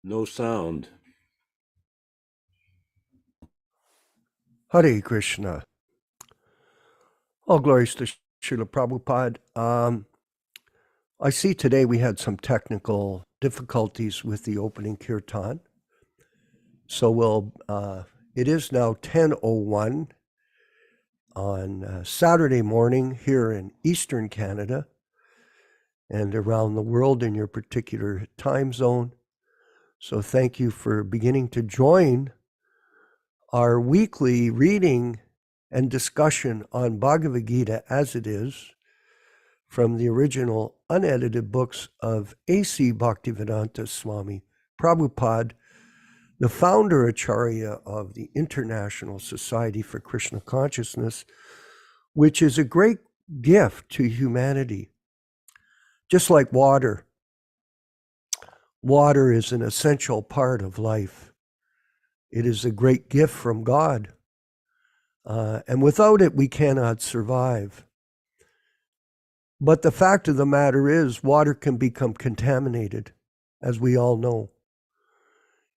No sound. Hare Krishna. All glories to Srila Prabhupada. I see today we had some technical difficulties with the opening kirtan. So it is now 10:01 on Saturday morning here in Eastern Canada and around the world in your particular time zone. So thank you for beginning to join our weekly reading and discussion on Bhagavad-gītā As It Is from the original unedited books of A.C. Bhaktivedanta Swami Prabhupāda, the Founder-Ācārya of the International Society for Krishna Consciousness, which is a great gift to humanity. Just like water. Water is an essential part of life. It is a great gift from God. And without it, we cannot survive. But the fact of the matter is, water can become contaminated, as we all know.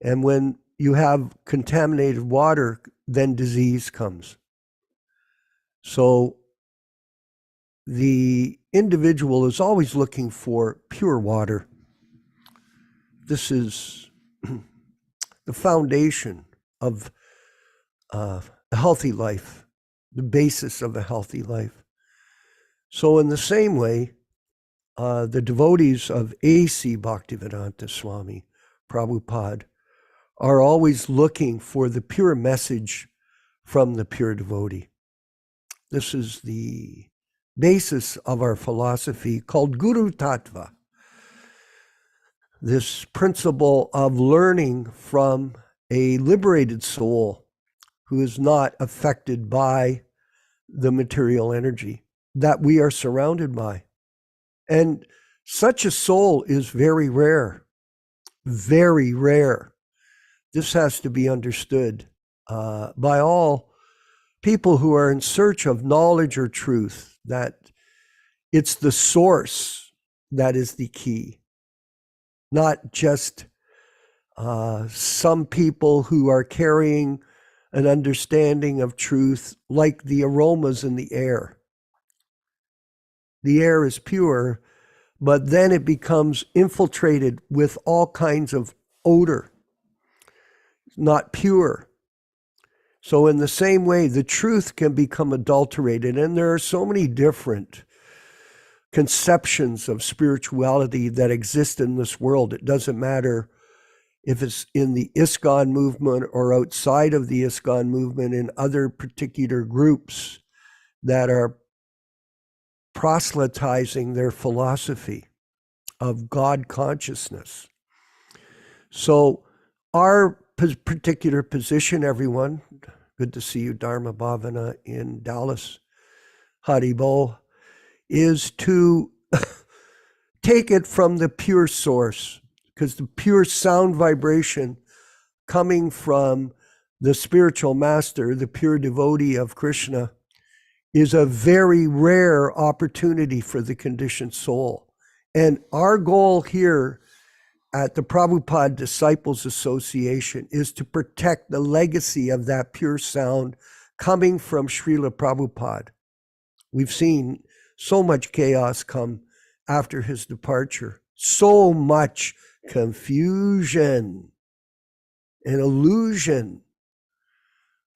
And when you have contaminated water, then disease comes. So the individual is always looking for pure water. This is the foundation of a healthy life, the basis of a healthy life. So in the same way, the devotees of A.C. Bhaktivedanta Swami Prabhupāda are always looking for the pure message from the pure devotee. This is the basis of our philosophy called Guru Tattva. This principle of learning from a liberated soul who is not affected by the material energy that we are surrounded by. And such a soul is very rare, very rare. This has to be understood by all people who are in search of knowledge or truth, that it's the source that is the key, not just some people who are carrying an understanding of truth like the aromas in the air. The air is pure, but then it becomes infiltrated with all kinds of odor, not pure. So in the same way, the truth can become adulterated, and there are so many different conceptions of spirituality that exist in this world. It doesn't matter if it's in the ISKCON movement or outside of the ISKCON movement, in other particular groups that are proselytizing their philosophy of God consciousness. So our particular position, everyone, good to see you, Dharma Bhavana in Dallas, Haribo, is to take it from the pure source, because the pure sound vibration coming from the spiritual master, the pure devotee of Krishna, is a very rare opportunity for the conditioned soul. And our goal here at the Prabhupada Disciples Association is to protect the legacy of that pure sound coming from Srila Prabhupada. We've seen so much chaos come after his departure, so much confusion and illusion.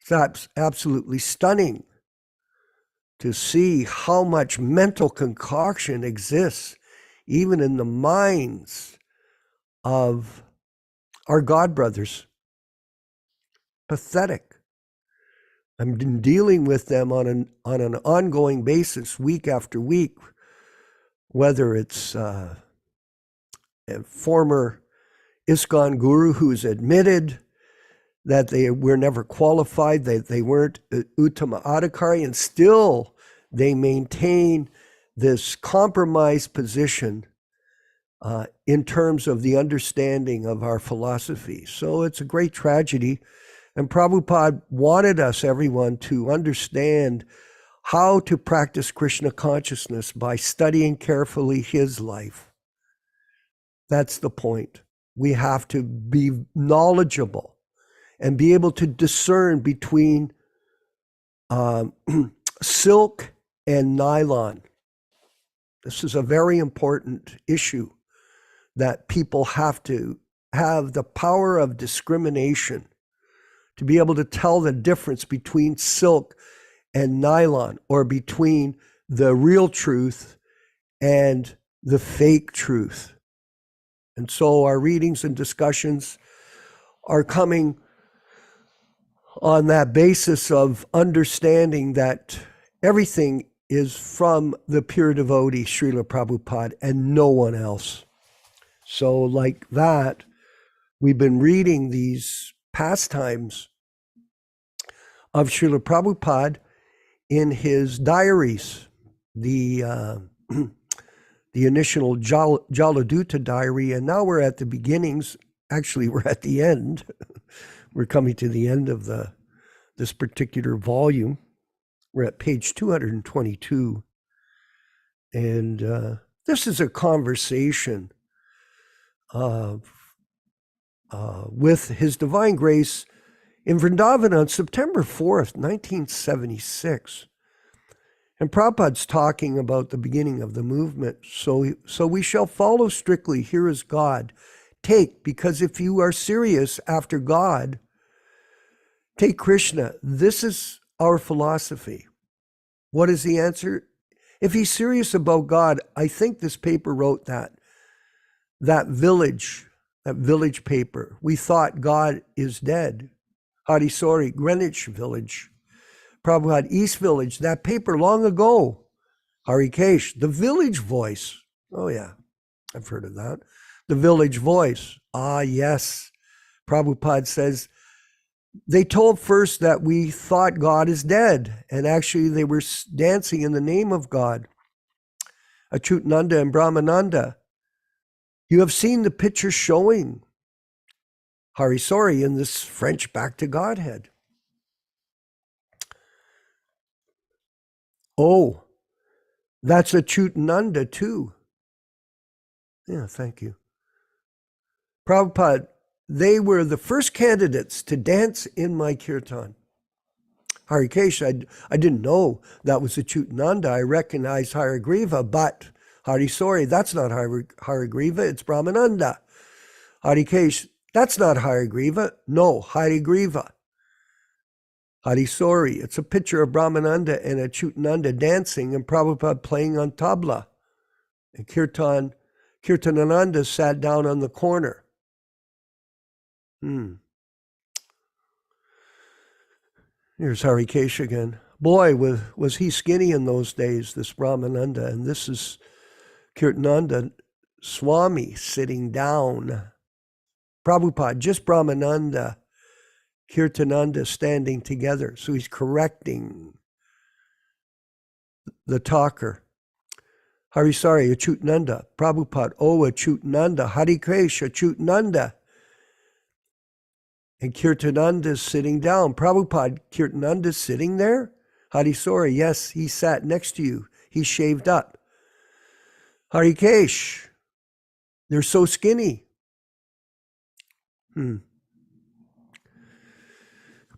It's absolutely stunning to see how much mental concoction exists even in the minds of our God brothers. Pathetic. I've been dealing with them on an ongoing basis, week after week, whether it's a former ISKCON guru who's admitted that they were never qualified, that they weren't unedited, and still they maintain this compromised position in terms of the understanding of our philosophy. So it's a great tragedy. And Prabhupada wanted us, everyone, to understand how to practice Krishna consciousness by studying carefully his life. That's the point. we have to be knowledgeable and be able to discern between silk and nylon. This is a very important issue, that people have to have the power of discrimination to be able to tell the difference between silk and nylon, or between the real truth and the fake truth. And so our readings and discussions are coming on that basis of understanding that everything is from the pure devotee, Srila Prabhupada, and no one else. So like that, we've been reading these pastimes of Srila Prabhupada in his diaries, the initial Jaladutta diary, and now we're at the beginnings. Actually, we're at the end. We're coming to the end of this particular volume. We're at page 222. And this is a conversation with His Divine Grace in Vrindavan on September 4th, 1976. And Prabhupada's talking about the beginning of the movement. So we shall follow strictly, here is God. Take, because if you are serious after God, take Krishna. This is our philosophy. What is the answer? If he's serious about God, I think this paper wrote that village paper. We thought God is dead. Sorry, Greenwich Village. Prabhupada East Village, that paper long ago. Harikesh, the Village Voice. Oh yeah, I've heard of that. The Village Voice. Ah, yes. Prabhupada says, they told first that we thought God is dead, and actually they were dancing in the name of God. Achyutananda and Brahmananda. You have seen the picture showing Harisori in this French Back to Godhead. Oh, that's Achyutananda too. Yeah, thank you. Prabhupada, they were the first candidates to dance in my kirtan. Harikesh, I didn't know that was Achyutananda. I recognized Harigriva, but Harisori, that's not Harigriva, it's Brahmananda. Harikesh, that's not Harigriva. No, Harigriva. Harisori, it's a picture of Brahmananda and Achyutananda dancing and Prabhupada playing on tabla. And Kirtanananda sat down on the corner. Here's Harikesh again. Boy, was he skinny in those days, this Brahmananda. And this is Kirtananda Swami sitting down. Prabhupada, just Brahmananda, Kirtananda standing together. So he's correcting the talker. Harisari, Achyutananda. Prabhupada, oh, Achyutananda. Harikesh, Achyutananda. And Kirtananda's sitting down. Prabhupada, Kirtananda's sitting there? Harisori, yes, he sat next to you. He shaved up. Harikesh, they're so skinny.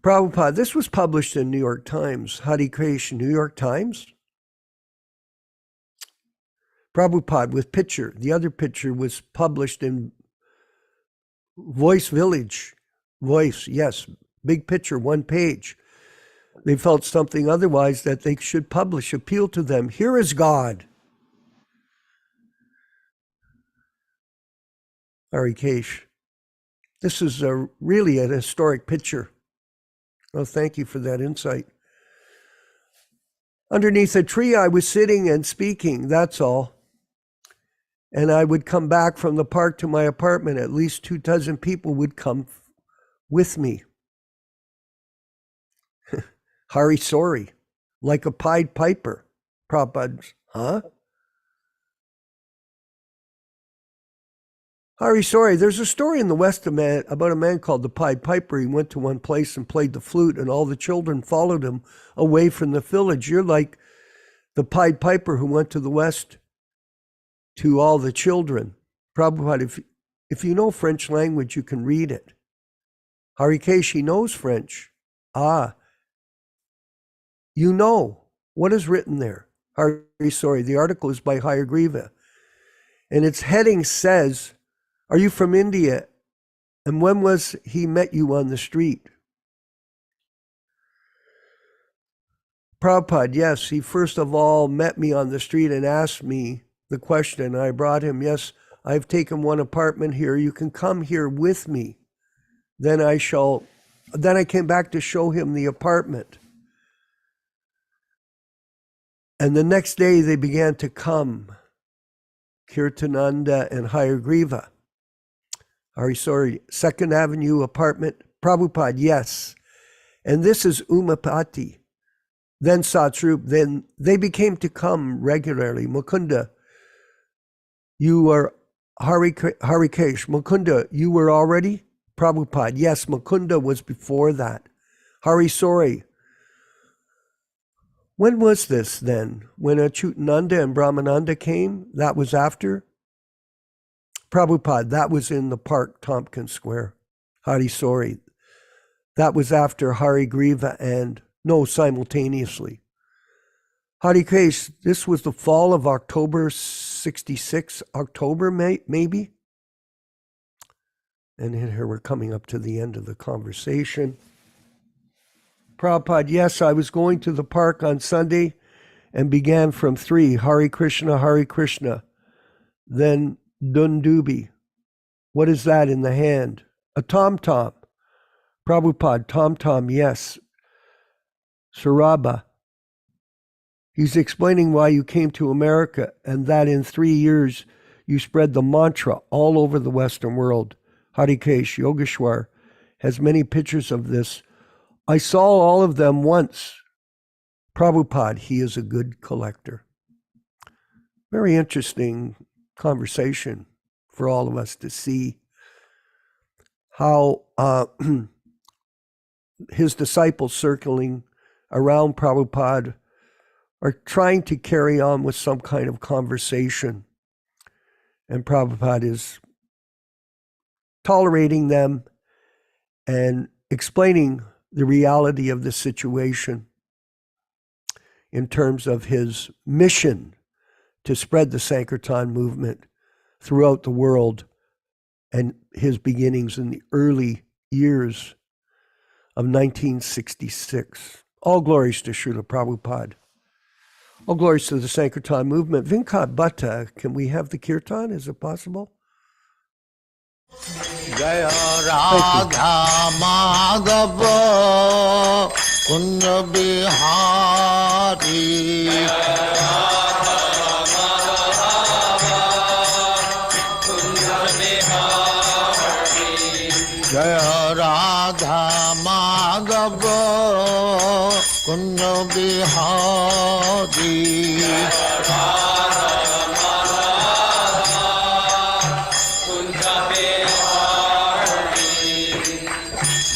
Prabhupada, this was published in New York Times. Harikesh, New York Times? Prabhupada with picture. The other picture was published in Voice Village. Voice, yes, big picture, one page. They felt something otherwise that they should publish, appeal to them. Here is God. Harikesh, this is really an historic picture. Oh, thank you for that insight. Underneath a tree, I was sitting and speaking, that's all. And I would come back from the park to my apartment. At least 24 people would come with me. Harisori, like a Pied Piper. Prabhupada, huh? Harisori, there's a story in the West about a man called the Pied Piper. He went to one place and played the flute, and all the children followed him away from the village. You're like the Pied Piper who went to the West to all the children. Prabhupada, If you know French language, you can read it. Harikesh, he knows French. You know what is written there. The article is by Hare Krishna. And its heading says, are you from India? And when was he met you on the street? Prabhupada, yes, he first of all met me on the street and asked me the question. I brought him, yes, I've taken one apartment here. You can come here with me. Then I came back to show him the apartment. And the next day they began to come, Kirtananda and Hare Krishna. Second Avenue apartment. Prabhupada, yes. And this is Umapati. Then Satsrup. Then they became to come regularly. Mukunda, you were Harikesh. Mukunda, you were already? Prabhupada, yes, Mukunda was before that. Harisori. When was this then? When Achutananda and Brahmananda came? That was after? Prabhupada, that was in the park, Tompkins Square. Harisori. That was after Hare Krishna and, no, simultaneously. Harikesh, this was the fall of October 66, October maybe? And here we're coming up to the end of the conversation. Prabhupada, yes, I was going to the park on Sunday and began from 3, Hare Krishna. Then Dundubi. What is that in the hand? A tom-tom. Prabhupada, tom-tom, yes. Saraba. He's explaining why you came to America and that in 3 years you spread the mantra all over the Western world. Harikesh Yogeshwar has many pictures of this. I saw all of them once. Prabhupada, he is a good collector. Very interesting conversation for all of us to see how his disciples circling around Prabhupada are trying to carry on with some kind of conversation. And Prabhupada is tolerating them and explaining the reality of the situation in terms of his mission to spread the Sankirtan movement throughout the world and his beginnings in the early years of 1966. All glories to Srila Prabhupada. All glories to the Sankirtan movement. Vinkat Bhatta, can we have the kirtan? Is it possible? Jaya Radha Madhava Kunja Bihari Jaya Radha Madhava Kunja Bihari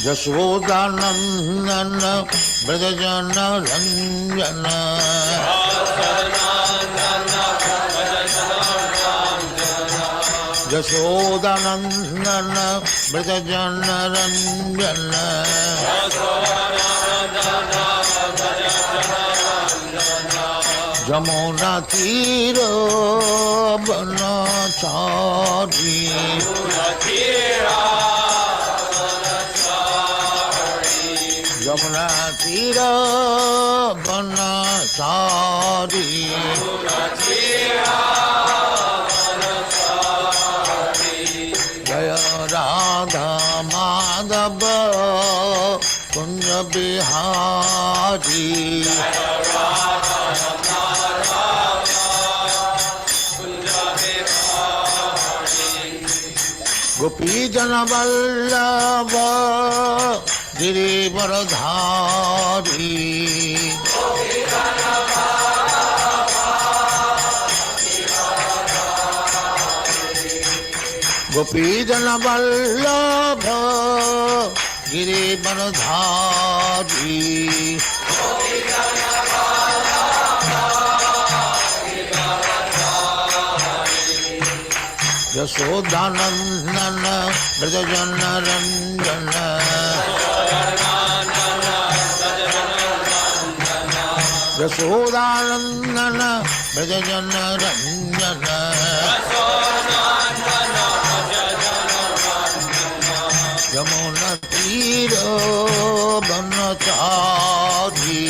Yaśodā-nandana Brajajana Ranjana Yaśodā-nandana Brajajana Ranjana Jamuna Tira Banachari Jamuna Tira Banachari Jaya Radha Madhava Kunja Bihari Gopi Jana Vallabha Girivaradhari Gopi Jana Vallabha Girivaradhari Yaśodā-nandana Dāsa. Yaśodā-nandana Dāsa. Yamuna Tira Banachari.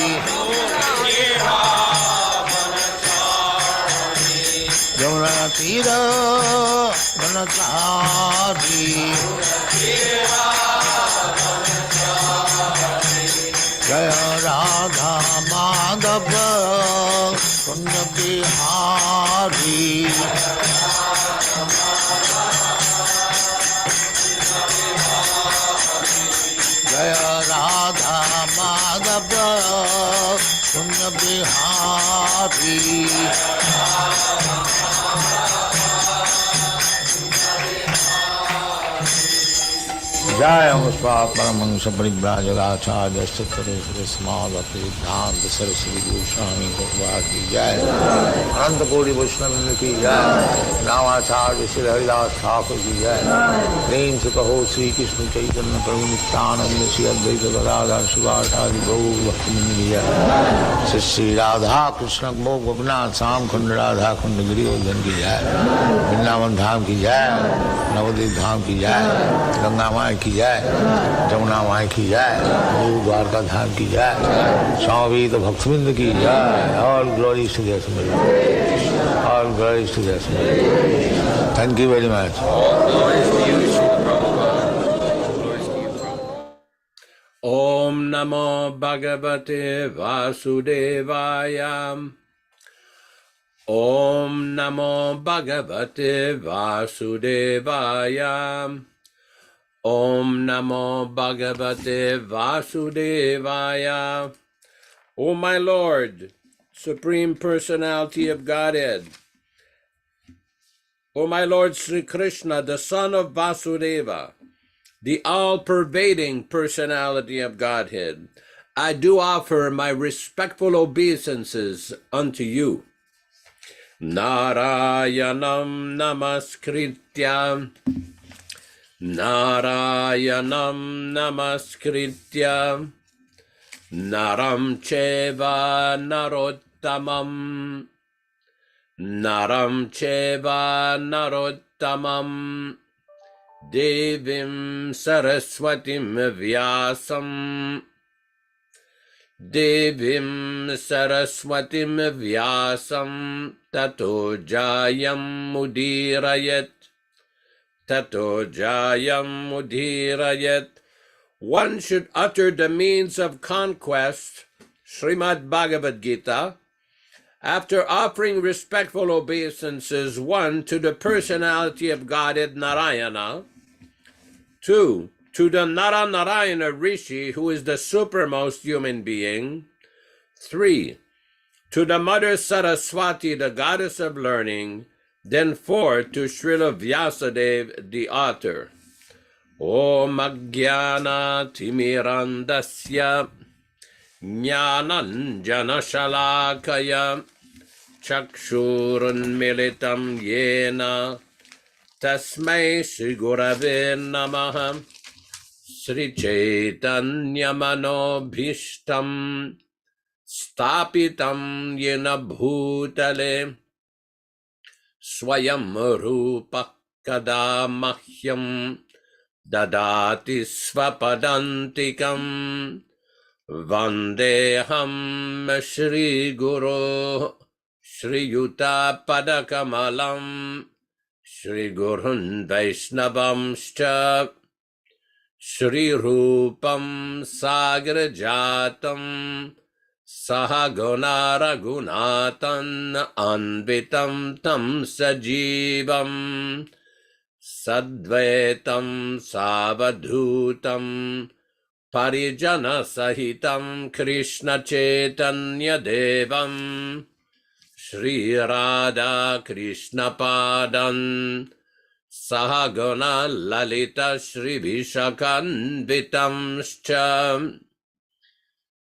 Yamuna Tira Banachari. Jaya Radha Madhava Kunja Bihari. Jaya Radha Madhava Kunja Bihari. Jaya Muspa Paramahansa Parivrajaga-ācārya Sattva Small Bhaktivedanta Saraswati Goswami Prabhupāda ki Jai. Ananta Koti Vaishnava ki Jai. Nāma-ācārya Sri Haridas Thakur ki Jai. Prem se kaho Sri Krishna Chaitanya Prabhu Nityananda Sri Advaita Gadadhar Sivasadi Gaur Bhaktivinoda ki Jai. Sri Sri Radha Krishna Mokh Gopinath Sam Khund Radha Khund Giri Goldhan ki Jai. Vrindavan Dham ki Jai. Navadvip Dham ki Jai. Ganga Mai ki Jai, Jamuna Mai ki Jai, Guru Dwarka Dham ki Jai, Swami Bhaktivedanta ki Jai. All glories to their Summit. All glories to their Summit. Thank you very much. All glories to you, Srila Prabhupada. Glories to you, Prabhupada. Om Namo Bhagavate Vasudevaya. Om Namo Bhagavate Vasudevaya. Om Namo Bhagavate Vasudevaya. O my Lord, Supreme Personality of Godhead, O my Lord Sri Krishna, the Son of Vasudeva, the all-pervading Personality of Godhead, I do offer my respectful obeisances unto you. Narayanam Namaskritya Narayanam Namaskritya Naram Cheva Narottamam Naram Cheva Narottamam Devim Saraswatim Vyasam Devim Saraswatim Vyasam Tato Jayam Mudirayat Tato Jayam Mudirayat. One should utter the means of conquest, Srimad Bhagavad-gītā, after offering respectful obeisances, 1, to the personality of Godhead Narayana, 2, to the Nara-Narayana Rishi, who is the supermost human being, 3, to the Mother Saraswati, the goddess of learning, then 4, to Srila Vyasadeva, the author. Om Ajnana Timirandasya Jnananjana Shalakaya Chakshurunmilitam Yena Tasmai Shri Gurave Namaha Sri Chaitanya Manobhishtam Stapitam Yena Bhutale Swayam Rupa Kadamahyam Dadati Svapadantikam Vandeham Shri Guru Shri Yuta Padakamalam Shri Gurun Vaishnavamscha Shri Rupam Sagrajatam Sahaguna Raghunatan Anvitam Tam Sajivam Sadvaitam Savadhutam Parijana Sahitam Krishna Chaitanya Devam Shri Radha Krishna Padan Sahaguna Lalita Shri Vishakanvitam Shcha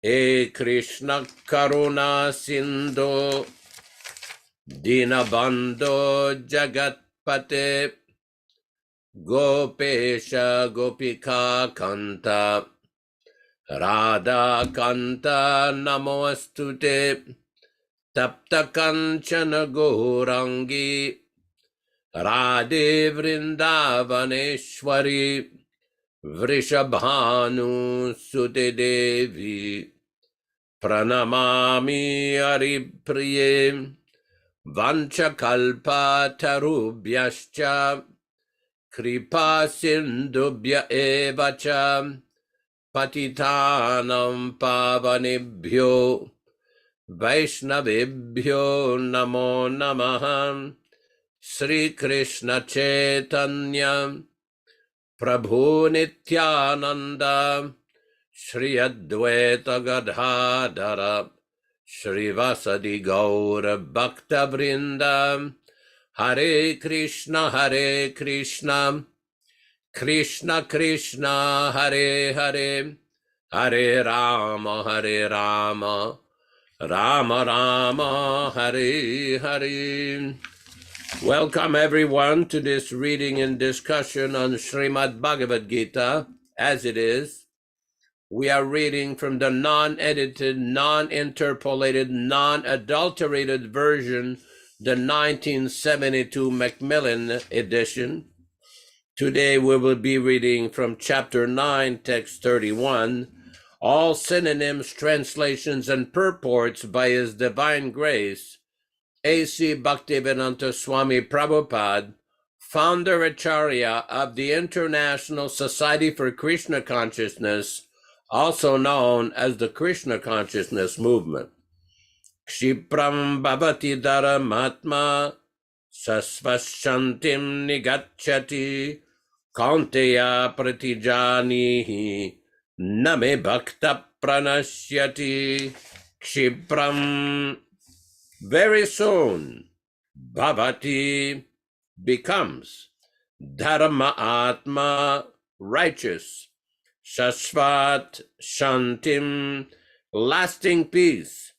E Krishna Karuna Sindhu Dinabandho Jagatpate Gopesha Gopika Kanta Radha Kanta Namostute Tapta Kanchana Gourangi Radhe Vrindavaneshwari Vrishabhanu Sute Devi Pranamami Haripriye Vanchakalpa Tarubhyascha Kripa Sindubhya Evacha Patitanam Pavanebhyo Vaishnavebhyo Namo Namaha Sri Krishna Chaitanya Prabhu Nityananda Shri Advaita Gadadhara Shri Vasadi Gaura Bhakta Vrinda Hare Krishna Krishna Krishna Hare Hare Hare Rama Rama Rama Hare Hare. Welcome everyone to this reading and discussion on Srimad Bhagavad-gītā As It Is. We are reading from the non-edited, non-interpolated, non-adulterated version, the 1972 Macmillan edition. Today we will be reading from chapter 9, text 31, all synonyms, translations, and purports by His Divine Grace A.C. Bhaktivedanta Swami Prabhupāda, Founder-Ācārya of the International Society for Krishna Consciousness, also known as the Krishna Consciousness Movement. Kshipram bhavati dharamatma sasvashantim nigacchati kaunteya pratijanihi name bhakta pranashyati. Kshipram, very soon, bhavati, becomes, dharma atma, righteous, shasvat, shantim, lasting peace,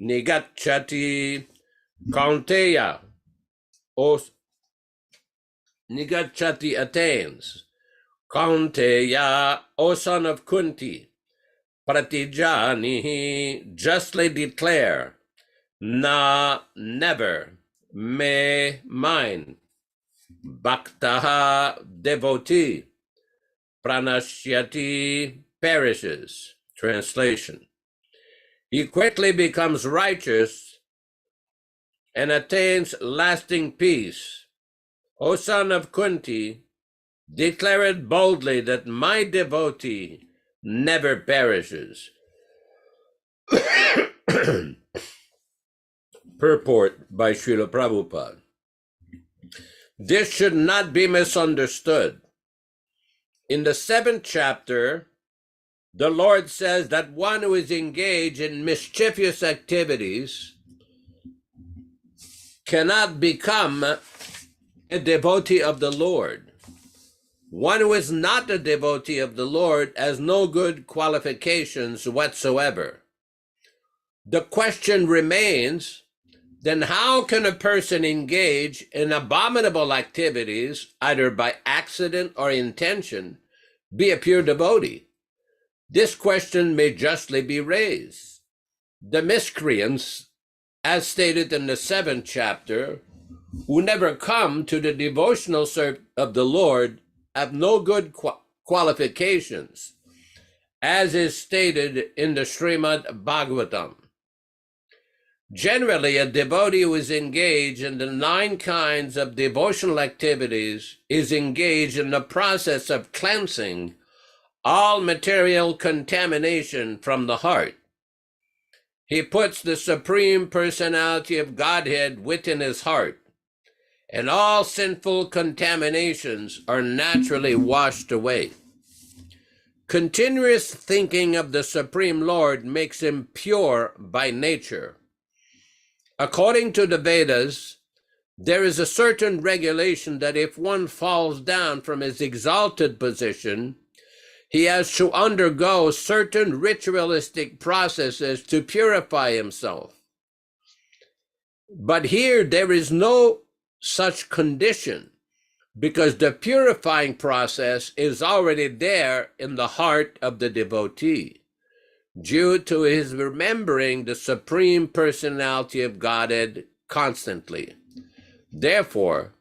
nigacchati, kaunteya, nigacchati, attains, kaunteya, O son of Kunti, pratijanihi, justly declare, na, never, me, mine, bhaktaha, devotee, pranashyati, perishes. Translation: he quickly becomes righteous and attains lasting peace. O son of Kunti, declare it boldly that my devotee never perishes. Purport by Srila Prabhupada. This should not be misunderstood. In the 7th chapter, the Lord says that one who is engaged in mischievous activities cannot become a devotee of the Lord. One who is not a devotee of the Lord has no good qualifications whatsoever. The question remains, then how can a person engage in abominable activities, either by accident or intention, be a pure devotee? This question may justly be raised. The miscreants, as stated in the 7th chapter, who never come to the devotional service of the Lord, have no good qualifications, as is stated in the Srimad Bhagavatam. Generally, a devotee who is engaged in the 9 kinds of devotional activities is engaged in the process of cleansing all material contamination from the heart. He puts the Supreme Personality of Godhead within his heart, and all sinful contaminations are naturally washed away. Continuous thinking of the Supreme Lord makes him pure by nature. According to the Vedas, there is a certain regulation that if one falls down from his exalted position, he has to undergo certain ritualistic processes to purify himself. But here there is no such condition. because the purifying process is already there in the heart of the devotee, due to his remembering the Supreme Personality of Godhead constantly. Therefore,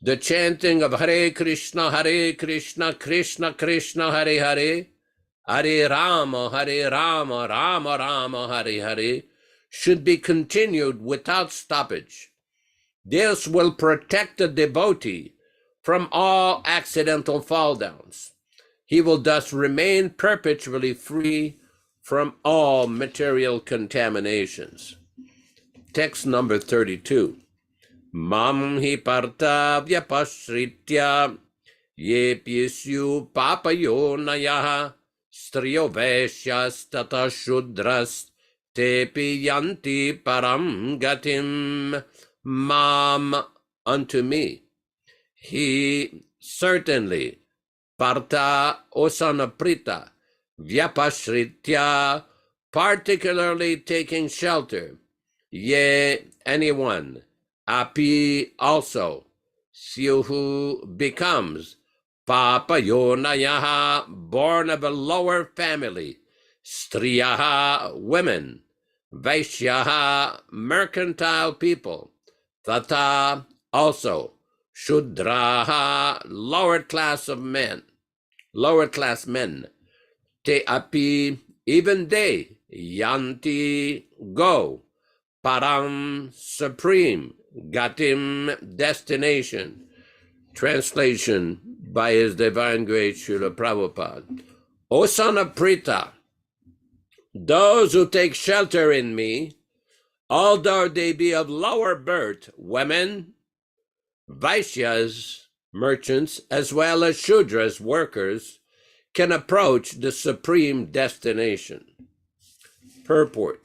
the chanting of Hare Krishna, Krishna Krishna, Hare Hare, Hare Rama, Rama Rama, Hare Hare, should be continued without stoppage. This will protect the devotee from all accidental fall downs. He will thus remain perpetually free from all material contaminations. Text number 32. Mam hi parta vyapashritya yepyesyu papayo nayaha striyo vaishyas tata shudras tepi yanti param gatim. Mam, unto me. He certainly, parta osanaprita, vyapashritya, particularly taking shelter, ye, anyone, api, also, syuhu, becomes, papayonayaha, born of a lower family, striyaha, women, vaishyaha, mercantile people, tata, also, shudraha, lower class men, te api, even they, yanti, go, param, supreme, gatim, destination. Translation by His Divine Grace Srila Prabhupada. O son of Prita, those who take shelter in me, although they be of lower birth, women, Vaishyas, merchants, as well as Shudras, workers, can approach the supreme destination. Purport.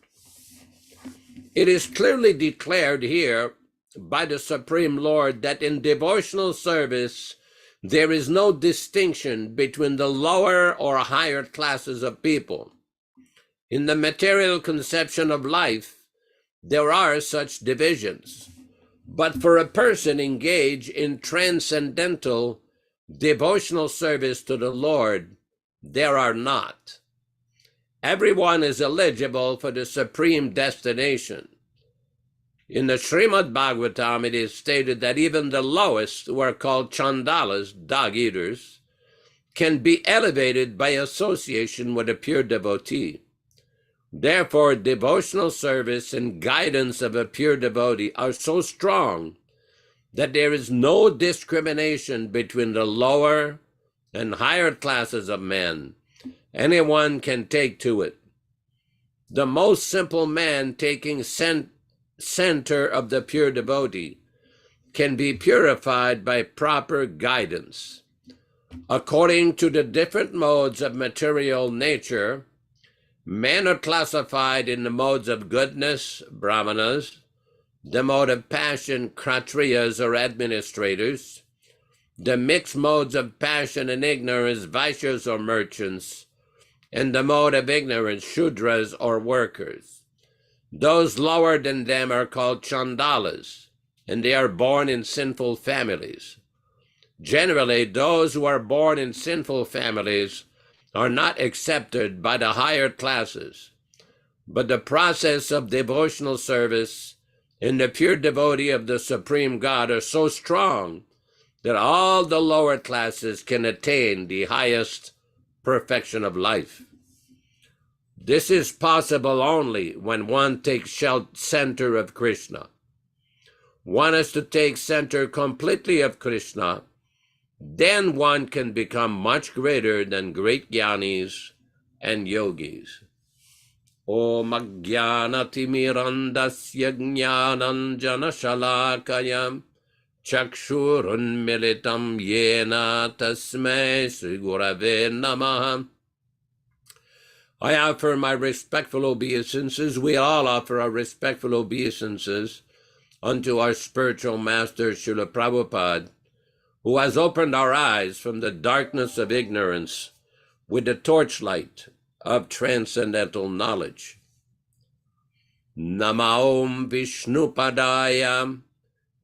It is clearly declared here by the Supreme Lord that in devotional service there is no distinction between the lower or higher classes of people. In the material conception of life, there are such divisions. But for a person engaged in transcendental devotional service to the Lord, there are not. Everyone is eligible for the supreme destination. In the Srimad Bhagavatam, it is stated that even the lowest, who are called chandalas, dog eaters, can be elevated by association with a pure devotee. Therefore, devotional service and guidance of a pure devotee are so strong that there is no discrimination between the lower and higher classes of men. Anyone can take to it. The most simple man taking center of the pure devotee can be purified by proper guidance. According to the different modes of material nature, men are classified in the modes of goodness, brahmanas, the mode of passion, kshatriyas or administrators, the mixed modes of passion and ignorance, vaishyas or merchants, and the mode of ignorance, shudras or workers. Those lower than them are called chandalas, and they are born in sinful families. Generally, those who are born in sinful families are not accepted by the higher classes, but the process of devotional service and the pure devotee of the Supreme God are so strong that all the lower classes can attain the highest perfection of life. This is possible only when one takes center of Krishna. One has to take center completely of Krishna. Then one can become much greater than great jnanis and yogis. Om Ajnanati Mirandasya Jnananjana Shalakayam Chakshurunmilitam Yena Tasmai Sri Gurave Namaha. I offer my respectful obeisances. We all offer our respectful obeisances unto our spiritual master, Srila Prabhupada, who has opened our eyes from the darkness of ignorance with the torchlight of transcendental knowledge. Namaom Vishnupadaya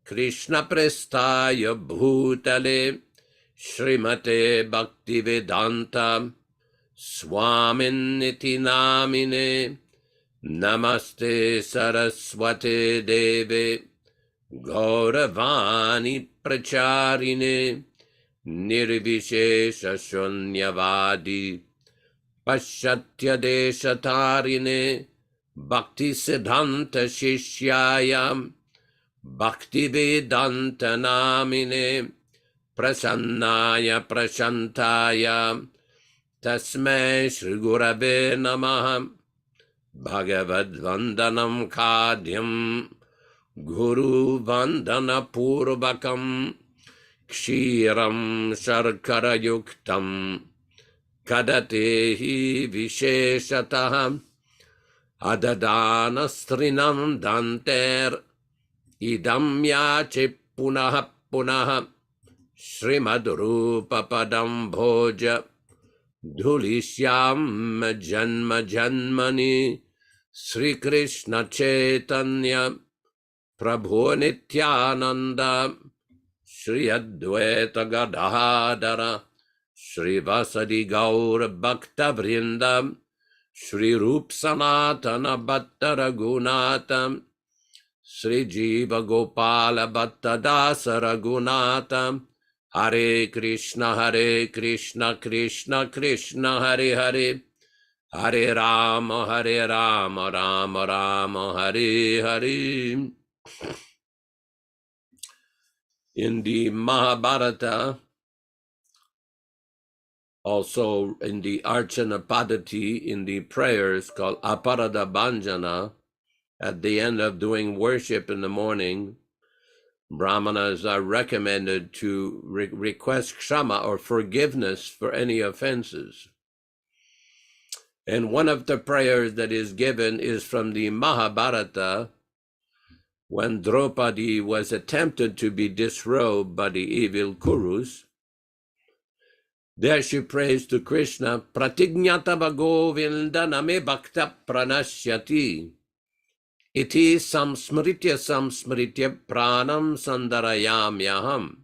Krishna Prestaya Bhutale Srimate Bhaktivedanta Swami Namine Namaste Saraswate Deve Gauravani Pracharine Nirvishesha Shunyavadi Pashatya Deshatarine Bhakti Siddhanta Shishyayam Bhaktivedanta Namine Prasannaya Prashantaya Tasmai Shri Gurave Namaha Bhagavad-vandanam Khadyam Guru Vandana Purvakam Kshiram Sharkara Yuktam Kadatehi Visheshataham Adadana Strinam Danter Idam Yache Punaha Punaha Srimad Rupa Padam Bhoja Dhulishyam Janma Janmani Sri Krishna Chaitanya Prabhu Nityananda Sri Advaita Gadadhara Sri Vasadi Gaur Bhakta Vrindam Sri Rup Sanatana Bhatta Raghunatha Sri Jiva Gopala Bhatta Dasa Raghunatha Hare Krishna Krishna Krishna Hare Hare Hare Rama Rama Rama Hare Hare. In the Mahabharata, also in the Archana Padati, in the prayers called Aparada Bhanjana, at the end of doing worship in the morning, Brahmanas are recommended to request kshama or forgiveness for any offenses. And one of the prayers that is given is from the Mahabharata, when Draupadi was attempted to be disrobed by the evil Kurus. There she prays to Krishna, Pratignyatava Govinda name bhakta pranashyati. Iti samsmritya pranam sandarayamyaham.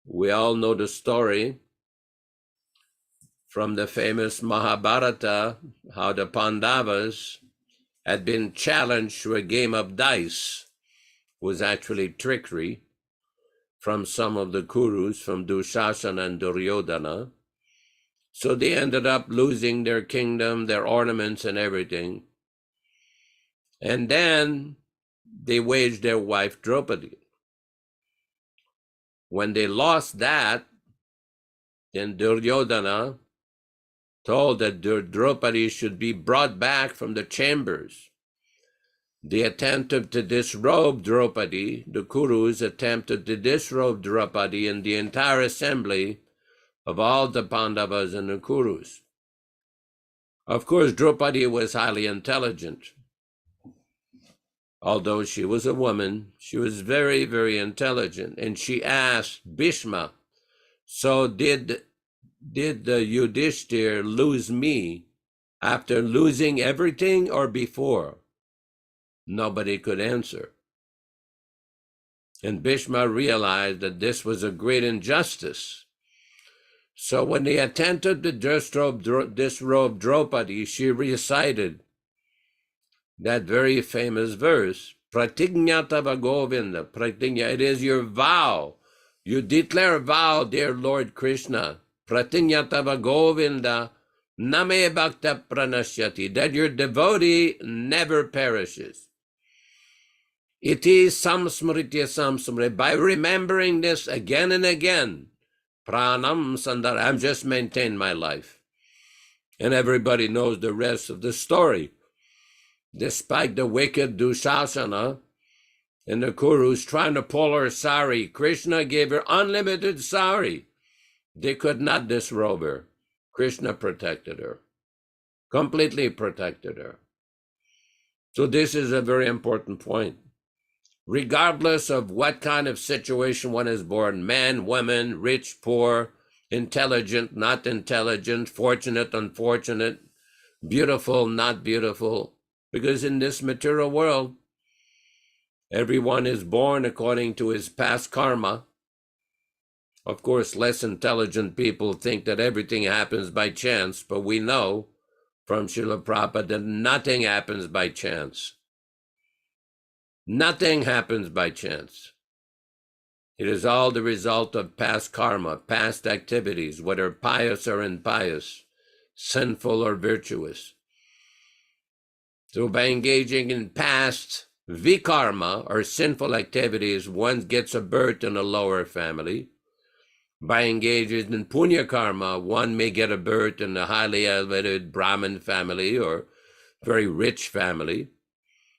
We all know the story from the famous Mahabharata, how the Pandavas had been challenged to a game of dice. It was actually trickery from some of the Kurus, from Dushasana and Duryodhana. So they ended up losing their kingdom, their ornaments and everything. And then they waged their wife Draupadi. When they lost that, then Duryodhana told that Draupadi should be brought back from the chambers. They attempted to disrobe Draupadi. The Kurus attempted to disrobe Draupadi in the entire assembly of all the Pandavas and the Kurus. Of course, Draupadi was highly intelligent. Although she was a woman, she was very, very intelligent. And she asked Bhishma, so did the Yudhishthir lose me after losing everything or before? Nobody could answer. And Bhishma realized that this was a great injustice. So when they attempted to disrobe Draupadi, she recited that very famous verse, Pratignyatava Govinda, Pratignya, it is your vow. You declare a vow, dear Lord Krishna, Pratignyatava Govinda, Name Bhakta Pranashyati, that your devotee never perishes. Iti samsmritya samsmritya, by remembering this again and again, pranam sandara, I'm just maintained my life. And everybody knows the rest of the story. Despite the wicked Dushasana and the Kurus trying to pull her sari, Krishna gave her unlimited sari. They could not disrobe her. Krishna protected her, completely protected her. So this is a very important point. Regardless of what kind of situation one is born, man, woman, rich, poor, intelligent, not intelligent, fortunate, unfortunate, beautiful, not beautiful, because in this material world, Everyone is born according to his past karma. Of course, less intelligent people think that everything happens by chance, but we know from Srila Prabhupada that nothing happens by chance. Nothing happens by chance. It is all the result of past karma, past activities, whether pious or impious, sinful or virtuous. So by engaging in past vikarma or sinful activities, one gets a birth in a lower family. By engaging in punya karma, one may get a birth in a highly elevated Brahmin family or very rich family.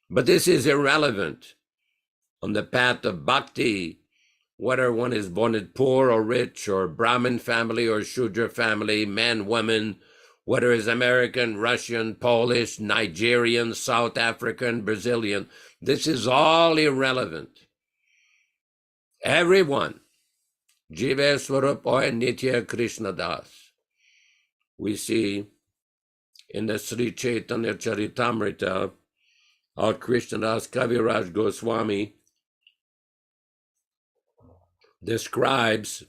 But this is irrelevant. On the path of bhakti, whether one is born in poor or rich or Brahmin family or Shudra family, man, woman, whether it's American, Russian, Polish, Nigerian, South African, Brazilian, this is all irrelevant. Everyone, Jiva Swarup or Nitya Krishna Das. We see in the Sri Chaitanya Charitamrita, our Krishna Das Kaviraj Goswami describes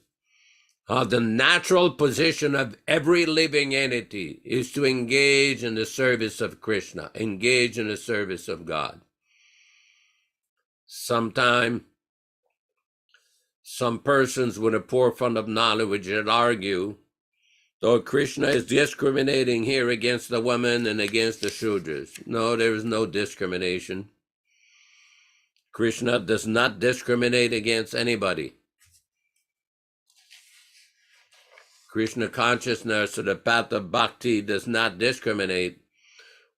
how the natural position of every living entity is to engage in the service of Krishna, engage in the service of God. Sometimes some persons with a poor fund of knowledge would argue, though Krishna is discriminating here against the women and against the Shudras. No, there is no discrimination. Krishna does not discriminate against anybody. Krishna consciousness or the path of bhakti does not discriminate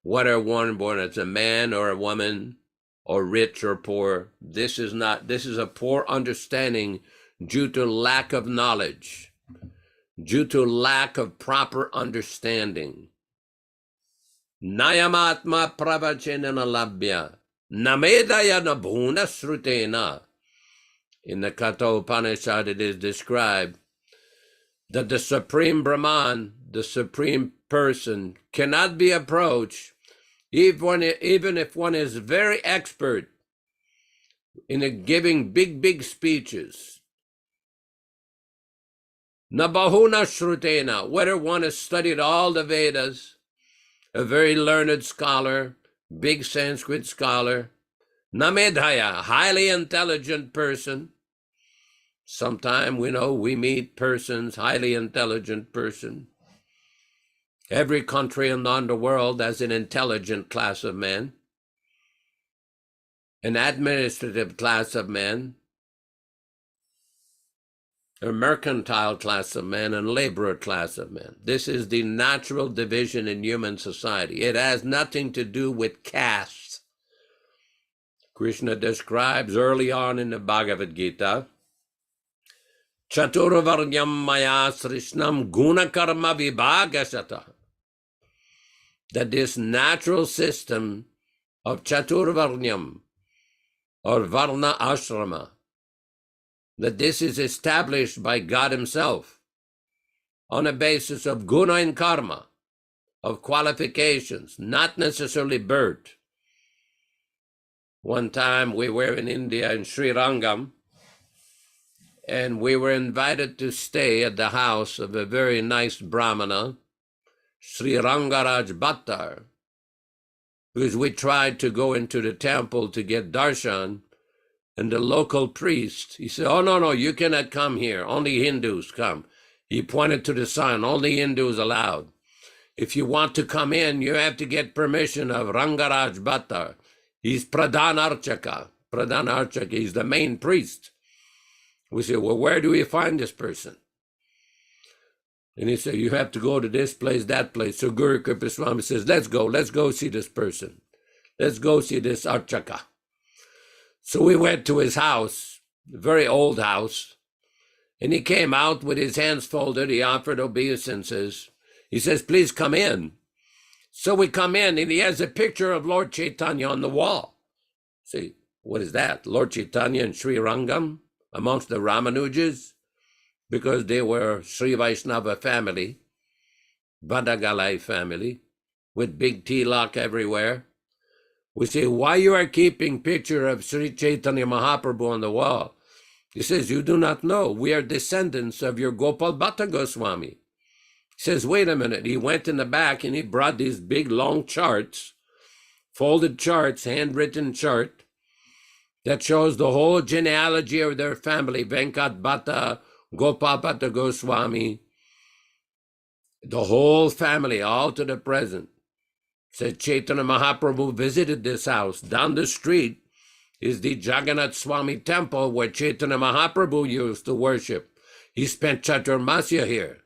whether one born as a man or a woman or rich or poor. This is a poor understanding due to lack of knowledge, due to lack of proper understanding. Nayamatma pravachenana labhya namedaya nabhuna srutena. In the Katha Upanishad it is described that the Supreme Brahman, the Supreme Person, cannot be approached even if one is very expert in giving big speeches. Nabahuna Shrutena, whether one has studied all the Vedas, a very learned scholar, big Sanskrit scholar, Namedhaya, highly intelligent person. Sometime we meet persons, highly intelligent person. Every country in the world has an intelligent class of men, an administrative class of men, a mercantile class of men, and laborer class of men. This is the natural division in human society. It has nothing to do with caste. Krishna describes early on in the Bhagavad-gītā, Chaturvarnyam maya srishnam gunakarma vibhagasata, that this natural system of Chaturvarnyam or Varna Ashrama, that this is established by God himself on a basis of guna and karma, of qualifications, not necessarily birth. One time we were in India in Sri Rangam, and we were invited to stay at the house of a very nice Brahmana, Sri Rangaraj Bhattar, because we tried to go into the temple to get darshan, and the local priest, he said, oh, no, you cannot come here. Only Hindus come. He pointed to the sign, only Hindus allowed. If you want to come in, you have to get permission of Rangaraj Bhattar. He's Pradhan Archaka. Pradhan Archaka, he's the main priest. We said, well, where do we find this person? And he said, you have to go to this place, that place. So Guru Kripa Swami says, let's go see this person. Let's go see this Archaka. So we went to his house, a very old house, and he came out with his hands folded. He offered obeisances. He says, please come in. So we come in, and he has a picture of Lord Chaitanya on the wall. See, what is that? Lord Chaitanya and Sri Rangam amongst the Ramanujas, because they were Sri Vaishnava family, Vadagalai family, with big tilak everywhere. We say, why you are keeping picture of Sri Chaitanya Mahaprabhu on the wall? He says, you do not know. We are descendants of your Gopal Bhatta Goswami. He says, wait a minute. He went in the back and he brought these big long charts, folded charts, handwritten chart, that shows the whole genealogy of their family, Venkat Bhatta, Gopal Bhatta Goswami, the whole family, all to the present. Said Chaitanya Mahaprabhu visited this house. Down the street is the Jagannath Swami temple where Chaitanya Mahaprabhu used to worship. He spent Chaturmasya here.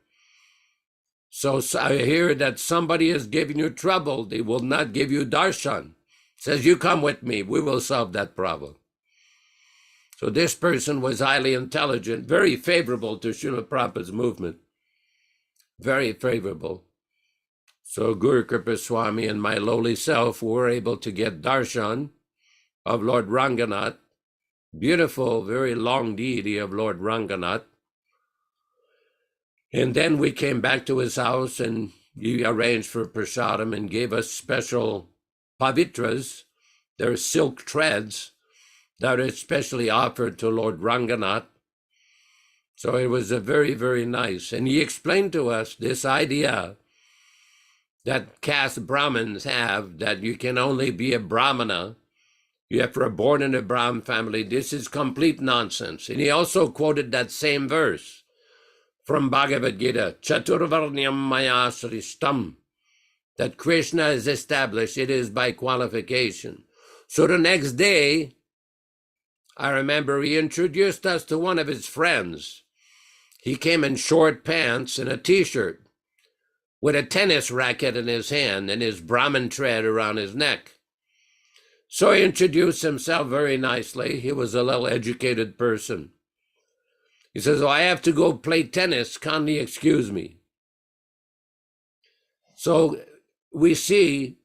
So I hear that somebody is giving you trouble. They will not give you darshan. Says, you come with me. We will solve that problem. So this person was highly intelligent, very favorable to Srila Prabhupada's movement. Very favorable. So Guru Kripa Swami and my lowly self were able to get darshan of Lord Ranganath, beautiful, very long deity of Lord Ranganath. And then we came back to his house and he arranged for prasadam and gave us special pavitras. They're silk threads that are especially offered to Lord Ranganath. So it was a very, very nice. And he explained to us this idea that caste Brahmins have, that you can only be a Brahmana if you're born in a Brahmin family. This is complete nonsense. And he also quoted that same verse from Bhagavad-gītā, Chaturvarnyam maya srishtam, that Krishna is established, it is by qualification. So the next day, I remember he introduced us to one of his friends. He came in short pants and a t-shirt with a tennis racket in his hand and his Brahmin thread around his neck. So he introduced himself very nicely. He was a little educated person. He says, oh, I have to go play tennis. Kindly excuse me. So we see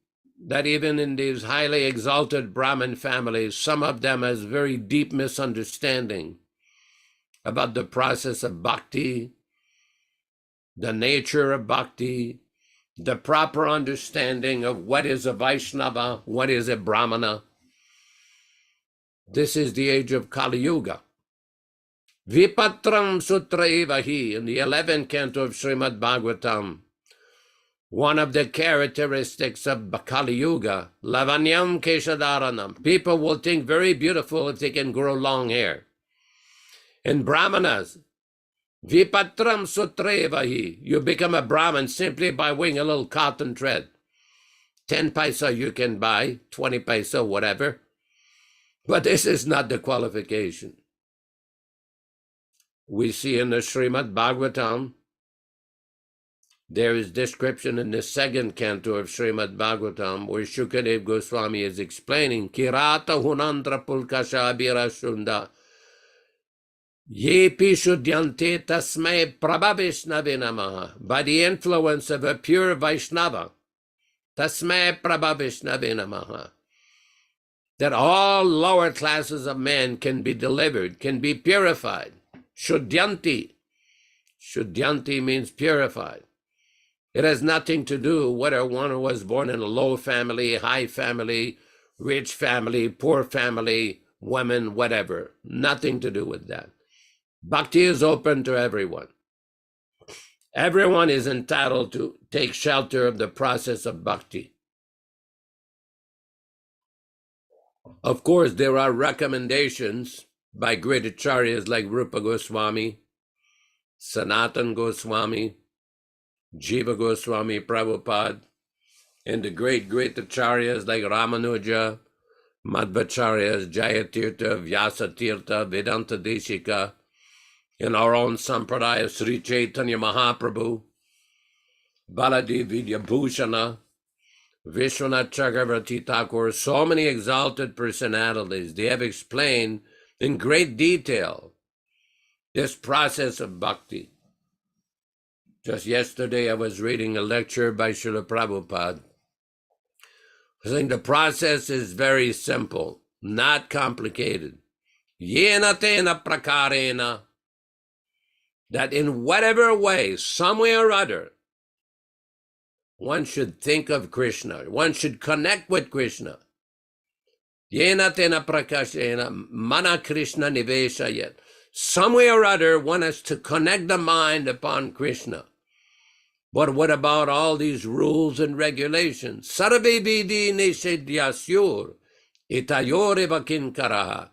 that even in these highly exalted Brahmin families, some of them has very deep misunderstanding about the process of bhakti, the nature of bhakti, the proper understanding of what is a Vaishnava, what is a Brahmana. This is the age of Kali Yuga. Vipatram Sutra Evahi, in the 11th canto of Srimad Bhagavatam, one of the characteristics of Kali Yuga, Lavanyam Keshadaranam. People will think very beautiful if they can grow long hair. In Brahmanas, Vipatram Sutrevahi, you become a Brahmin simply by wearing a little cotton thread. 10 paisa you can buy, 20 paisa, whatever. But this is not the qualification. We see in the Srimad Bhagavatam, there is description in the 2nd canto of Srimad Bhagavatam where Shukadev Goswami is explaining, Kirata Hunandra Pulkasha Abhirashunda Yepi Shudyante Tasmai Prabhavishnave Namaha. By the influence of a pure Vaishnava, Tasmai Prabhavishnave Namaha. That all lower classes of men can be delivered, can be purified. Shuddyanti. Shuddyanti means purified. It has nothing to do whether one was born in a low family, high family, rich family, poor family, women, whatever. Nothing to do with that. Bhakti is open to everyone. Everyone is entitled to take shelter of the process of bhakti. Of course, there are recommendations by great acharyas like Rupa Goswami, Sanatan Goswami, Jiva Goswami Prabhupada, and the great acharyas like Ramanuja, Madhvacharyas, Jayatirtha, Vyasatirtha, Vedanta Deshika, in our own sampradaya, Sri Chaitanya Mahaprabhu, Baladi Vidyabhushana, Vishwanath Chakravarti Thakur, so many exalted personalities. They have explained in great detail this process of bhakti. Just yesterday I was reading a lecture by Srila Prabhupada. I think the process is very simple, not complicated. Yena tena prakarena, that in whatever way, some way or other, one should think of Krishna. One should connect with Krishna. Yena tena prakashena mana Krishna niveshayet. Some way or other, one has to connect the mind upon Krishna. But what about all these rules and regulations? Sarve vidi nishedyasyur itayore vakinkaraha.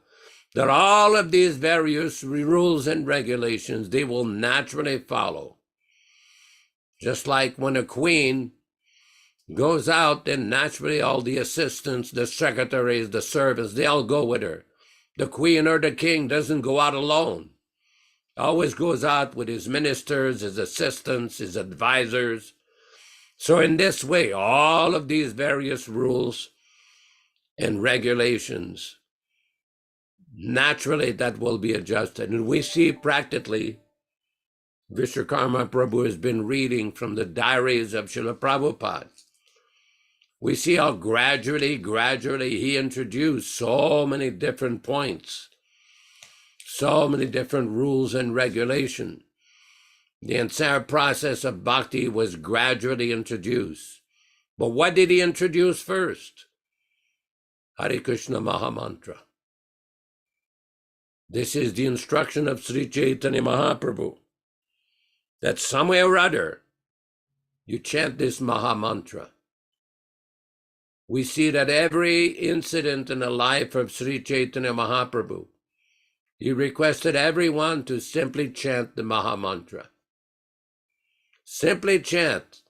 There are all of these various rules and regulations they will naturally follow. Just like when a queen goes out, then naturally all the assistants, the secretaries, the servants, they all go with her. The queen or the king doesn't go out alone. Always goes out with his ministers, his assistants, his advisors. So in this way, all of these various rules and regulations, naturally that will be adjusted. And we see practically, Vishwakarma Prabhu has been reading from the diaries of Srila Prabhupada. We see how gradually he introduced so many different points, so many different rules and regulations. The entire process of bhakti was gradually introduced. But what did he introduce first? Hare Krishna Mahamantra. This is the instruction of Sri Chaitanya Mahaprabhu, that somewhere or other you chant this Mahamantra. We see that every incident in the life of Sri Chaitanya Mahaprabhu, he requested everyone to simply chant the Mahamantra. Simply chant.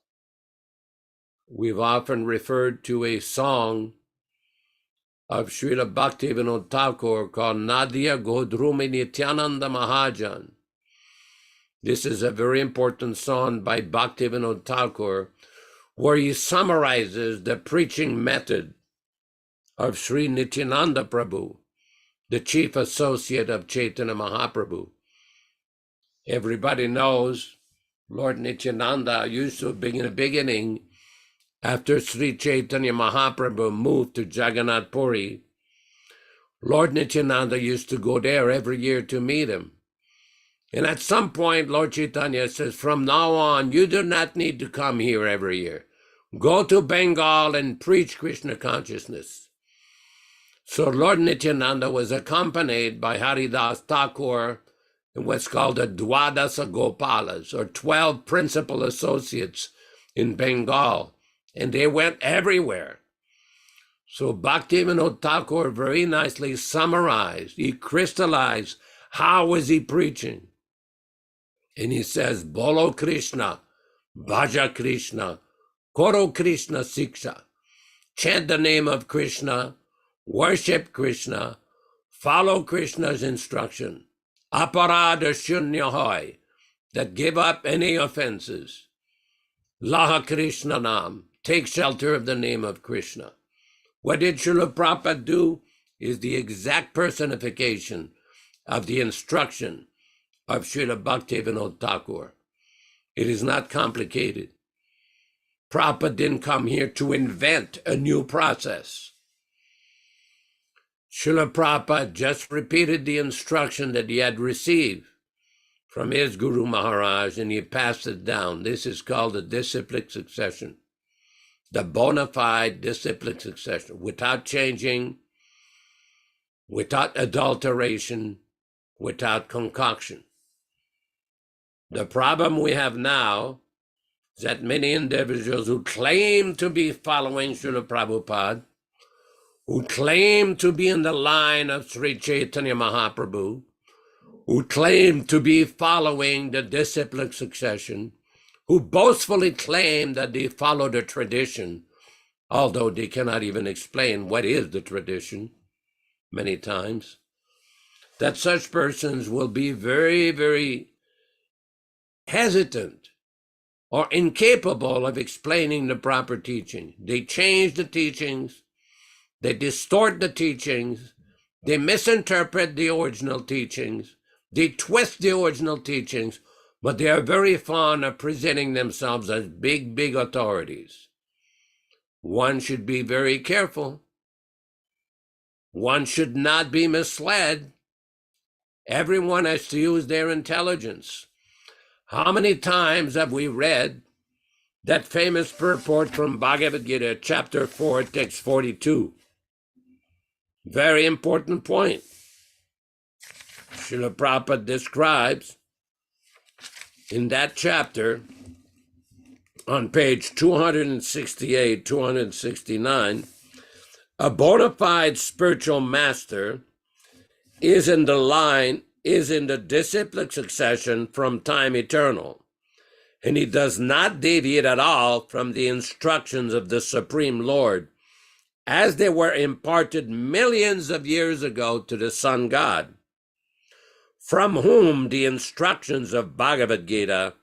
We've often referred to a song of Srila Bhaktivedanta Thakur called Nadia Godrumi Nityananda Mahajan. This is a very important song by Bhaktivedanta Thakur, where he summarizes the preaching method of Sri Nityananda Prabhu, the chief associate of Chaitanya Mahaprabhu. Everybody knows Lord Nityananda used to be in the beginning, after Sri Chaitanya Mahaprabhu moved to Jagannath Puri, Lord Nityananda used to go there every year to meet him. And at some point, Lord Chaitanya says, from now on, you do not need to come here every year. Go to Bengal and preach Krishna consciousness. So Lord Nityananda was accompanied by Haridas Thakur and what's called the Dwadasa Gopalas, or 12 principal associates in Bengal. And they went everywhere. So Bhaktivedanta Thakur very nicely summarized, he crystallized how was he preaching. And he says, Bolo Krishna, Bhaja Krishna, Koro Krishna Siksha. Chant the name of Krishna, worship Krishna, follow Krishna's instruction. Aparada Shunya Hoy, that give up any offenses. Laha Krishna Nam, take shelter of the name of Krishna. What did Srila Prabhupada do? Is the exact personification of the instruction of Srila Bhaktivedanta Thakur. It is not complicated. Prabhupada didn't come here to invent a new process. Srila Prabhupada just repeated the instruction that he had received from his Guru Maharaj, and he passed it down. This is called the disciplic succession. The bona fide disciplic succession, without changing, without adulteration, without concoction. The problem we have now is that many individuals who claim to be following Srila Prabhupada, who claim to be in the line of Sri Chaitanya Mahaprabhu, who claim to be following the disciplic succession, who boastfully claim that they follow the tradition, although they cannot even explain what is the tradition many times, that such persons will be very, very hesitant or incapable of explaining the proper teaching. They change the teachings, they distort the teachings, they misinterpret the original teachings, they twist the original teachings, but they are very fond of presenting themselves as big, big authorities. One should be very careful. One should not be misled. Everyone has to use their intelligence. How many times have we read that famous purport from Bhagavad-gītā, chapter 4, text 42? Very important point. Srila Prabhupada describes in that chapter on page 268, 269, a bona fide spiritual master is in the disciplic succession from time eternal, and he does not deviate at all from the instructions of the Supreme Lord as they were imparted millions of years ago to the Sun God, from whom the instructions of Bhagavad-gītā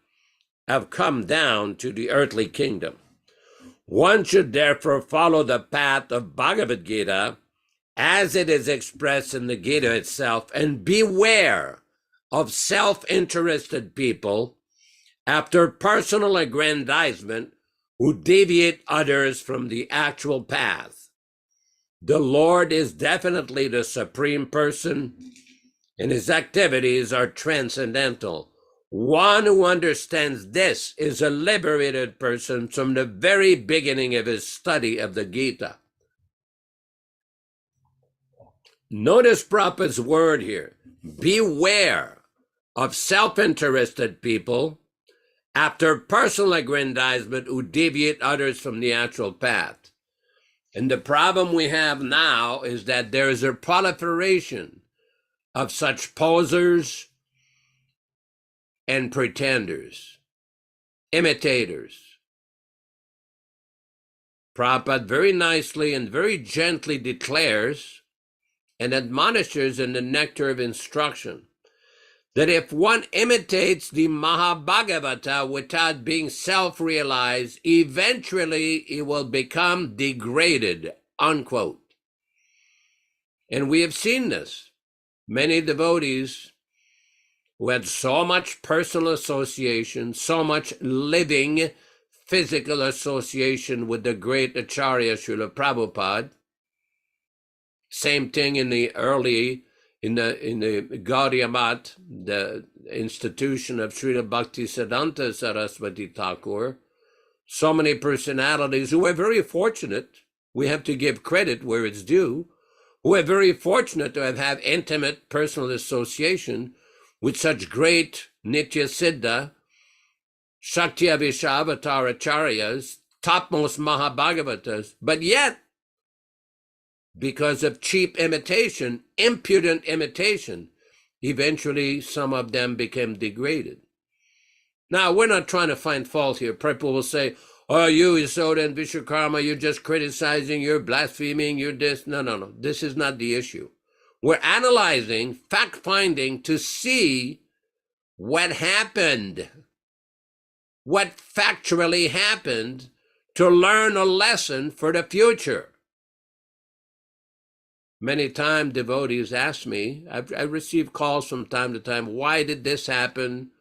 have come down to the earthly kingdom. One should therefore follow the path of Bhagavad-gītā as it is expressed in the Gita itself, and beware of self-interested people after personal aggrandizement who deviate others from the actual path. The Lord is definitely the supreme person, and his activities are transcendental. One who understands this is a liberated person from the very beginning of his study of the Gita. Notice Prabhupada's word here. Beware of self-interested people after personal aggrandizement who deviate others from the actual path. And the problem we have now is that there is a proliferation of such posers and pretenders, imitators. Prabhupada very nicely and very gently declares and admonishes in the Nectar of Instruction that if one imitates the Mahabhagavata without being self-realized, eventually he will become degraded, unquote. And we have seen this. Many devotees who had so much personal association, so much living physical association with the great Acharya Srila Prabhupada. Same thing in the early, in the Gaudiya Math, the institution of Srila Bhaktisiddhanta Saraswati Thakur. So many personalities who were very fortunate, we have to give credit where it's due, who are very fortunate to have had intimate personal association with such great Nitya Siddha, Shakti Avishavatar Acharyas, topmost Mahabhagavatas, but yet, because of cheap imitation, impudent imitation, eventually some of them became degraded. Now, we're not trying to find fault here. People will say, oh, you, Yasoda and Vishwakarma, you're just criticizing, you're blaspheming, you're this. No. This is not the issue. We're analyzing, fact-finding to see what happened, what factually happened, to learn a lesson for the future. Many times devotees ask me, I receive calls from time to time, why did this happen?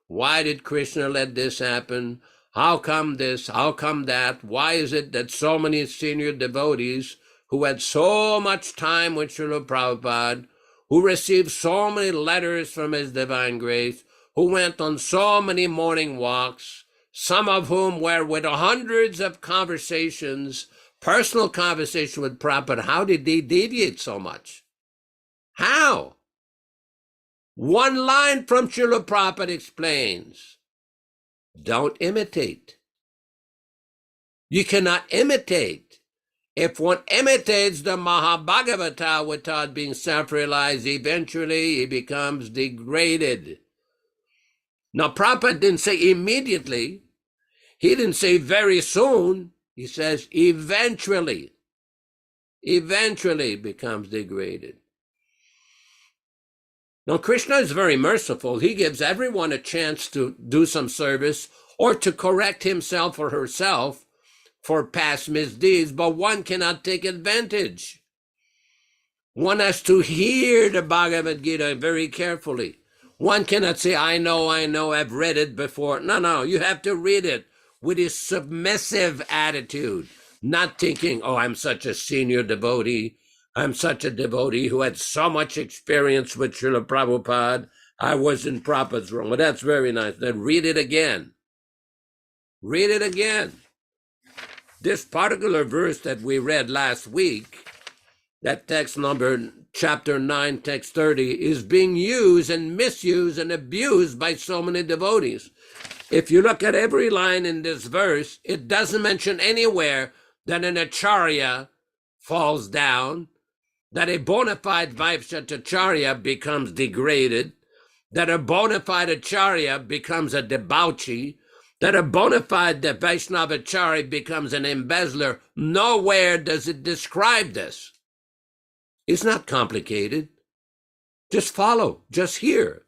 Why did Krishna let this happen? How come this? How come that? Why is it that so many senior devotees who had so much time with Srila Prabhupada, who received so many letters from His Divine Grace, who went on so many morning walks, some of whom were with hundreds of conversations, personal conversation with Prabhupada, how did they deviate so much? How? One line from Srila Prabhupada explains, don't imitate. You cannot imitate. If one imitates the Mahabhagavata without being self-realized, eventually he becomes degraded. Now, Prabhupada didn't say immediately. He didn't say very soon. He says eventually becomes degraded. Now, Krishna is very merciful. He gives everyone a chance to do some service or to correct himself or herself for past misdeeds, but one cannot take advantage. One has to hear the Bhagavad-gītā very carefully. One cannot say, I know, I've read it before. No, you have to read it with a submissive attitude, not thinking, oh, I'm such a senior devotee. I'm such a devotee who had so much experience with Srila Prabhupada. I was in Prabhupada's room. Well, that's very nice. Then read it again. Read it again. This particular verse that we read last week that text number, chapter 9, text 30, is being used and misused and abused by so many devotees. If you look at every line in this verse, it doesn't mention anywhere that an acharya falls down, that a bona fide Vaishnava becomes degraded, that a bona fide acharya becomes a debauchee, that a bona fide Vaishnava acharya becomes an embezzler. Nowhere does it describe this. It's not complicated. Just follow, just hear.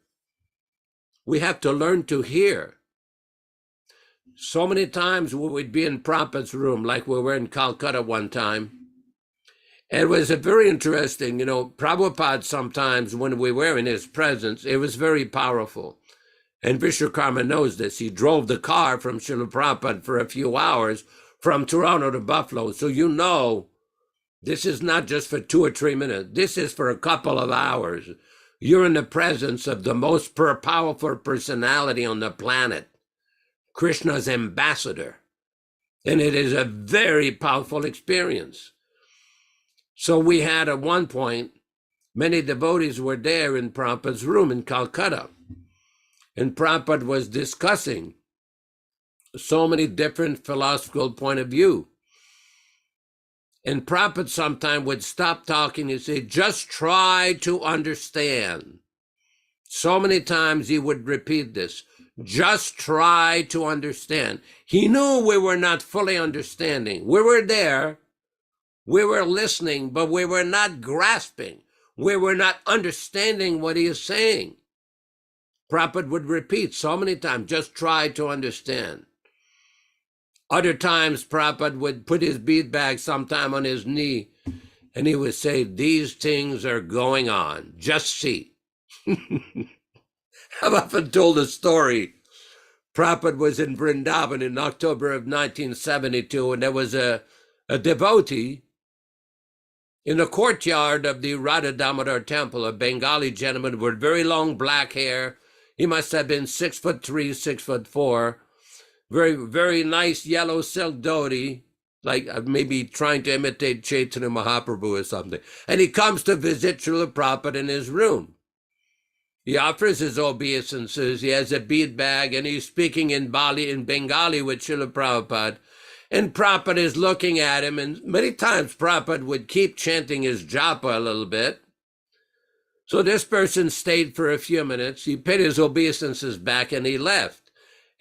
We have to learn to hear. So many times we would be in Prabhupada's room, like we were in Calcutta one time. It was a very interesting, Prabhupada sometimes when we were in his presence, it was very powerful. And Vishwakarma knows this. He drove the car from Srila Prabhupada for a few hours from Toronto to Buffalo. So this is not just for 2 or 3 minutes. This is for a couple of hours. You're in the presence of the most powerful personality on the planet, Krishna's ambassador. And it is a very powerful experience. So we had at one point, many devotees were there in Prabhupada's room in Calcutta. And Prabhupada was discussing so many different philosophical point of view. And Prabhupada sometimes would stop talking and say, just try to understand. So many times he would repeat this, just try to understand. He knew we were not fully understanding. We were there, we were listening, but we were not grasping. We were not understanding what he is saying. Prabhupada would repeat so many times, just try to understand. Other times, Prabhupada would put his bead bag sometime on his knee, and he would say, these things are going on, just see. I've often told a story. Prabhupada was in Vrindavan in October of 1972, and there was a devotee in the courtyard of the Radha Damodar temple, a Bengali gentleman with very long black hair. He must have been 6'3", 6'4", very, very nice yellow silk dhoti, like maybe trying to imitate Chaitanya Mahaprabhu or something. And he comes to visit Srila Prabhupada in his room. He offers his obeisances. He has a bead bag, and he's speaking in Bengali with Srila Prabhupada. And Prabhupada is looking at him, and many times Prabhupada would keep chanting his japa a little bit. So this person stayed for a few minutes. He paid his obeisances back, and he left.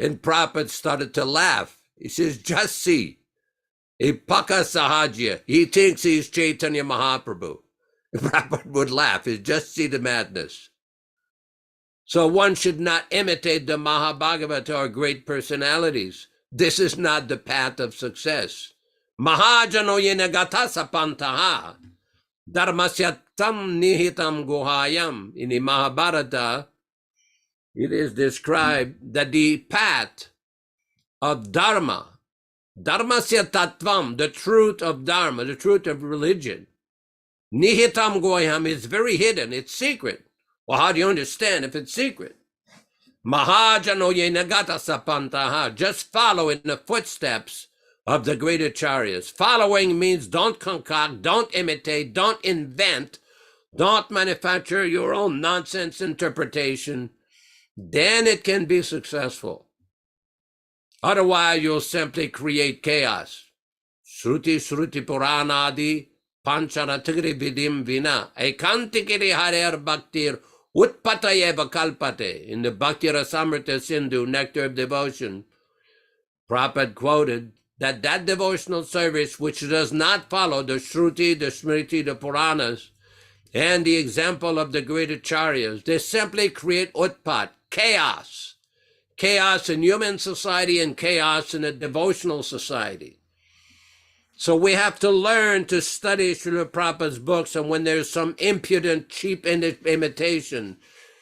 And Prabhupada started to laugh. He says, just see, a paka sahajya. He thinks he's Chaitanya Mahaprabhu. And Prabhupada would laugh. He just see the madness. So one should not imitate the Mahabhagavata or great personalities. This is not the path of success. Mahajano yena gatasa pantaha, dharmasyatam nihitam guhayam. In the Mahabharata, it is described that the path of dharma, dharmasya tattvam, the truth of dharma, the truth of religion, nihitam guhayam, is very hidden, it's secret. Well, how do you understand if it's secret? Mahajano yenagata sapantaha. Just follow in the footsteps of the great acharyas. Following means don't concoct, don't imitate, don't invent, don't manufacture your own nonsense interpretation. Then it can be successful. Otherwise, you'll simply create chaos. Shruti Puranadi Pancharatigri Vidim Vina Ekantikiri Hare Bhaktir Utpatayeva Kalpate. In the Bhakti Rasamrita Sindhu, Nectar of Devotion, Prabhupada quoted that devotional service which does not follow the Shruti, the Smriti, the Puranas, and the example of the great acharyas, they simply create utpat, chaos. Chaos in human society and chaos in a devotional society. So we have to learn to study Srila Prabhupada's books, and when there's some impudent, cheap imitation,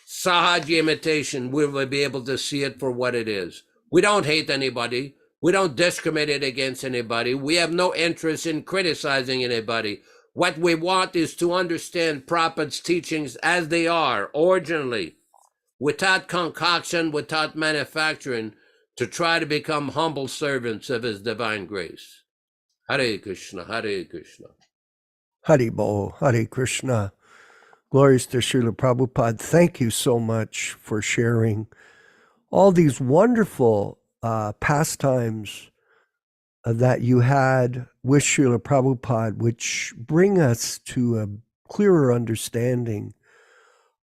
sahaja imitation, we will be able to see it for what it is. We don't hate anybody. We don't discriminate against anybody. We have no interest in criticizing anybody. What we want is to understand Prabhupada's teachings as they are, originally, without concoction, without manufacturing, to try to become humble servants of His divine grace. Hare Krishna, Hare Krishna. Haribo, Hare Krishna. Glories to Srila Prabhupada. Thank you so much for sharing all these wonderful pastimes that you had with Srila Prabhupada, which bring us to a clearer understanding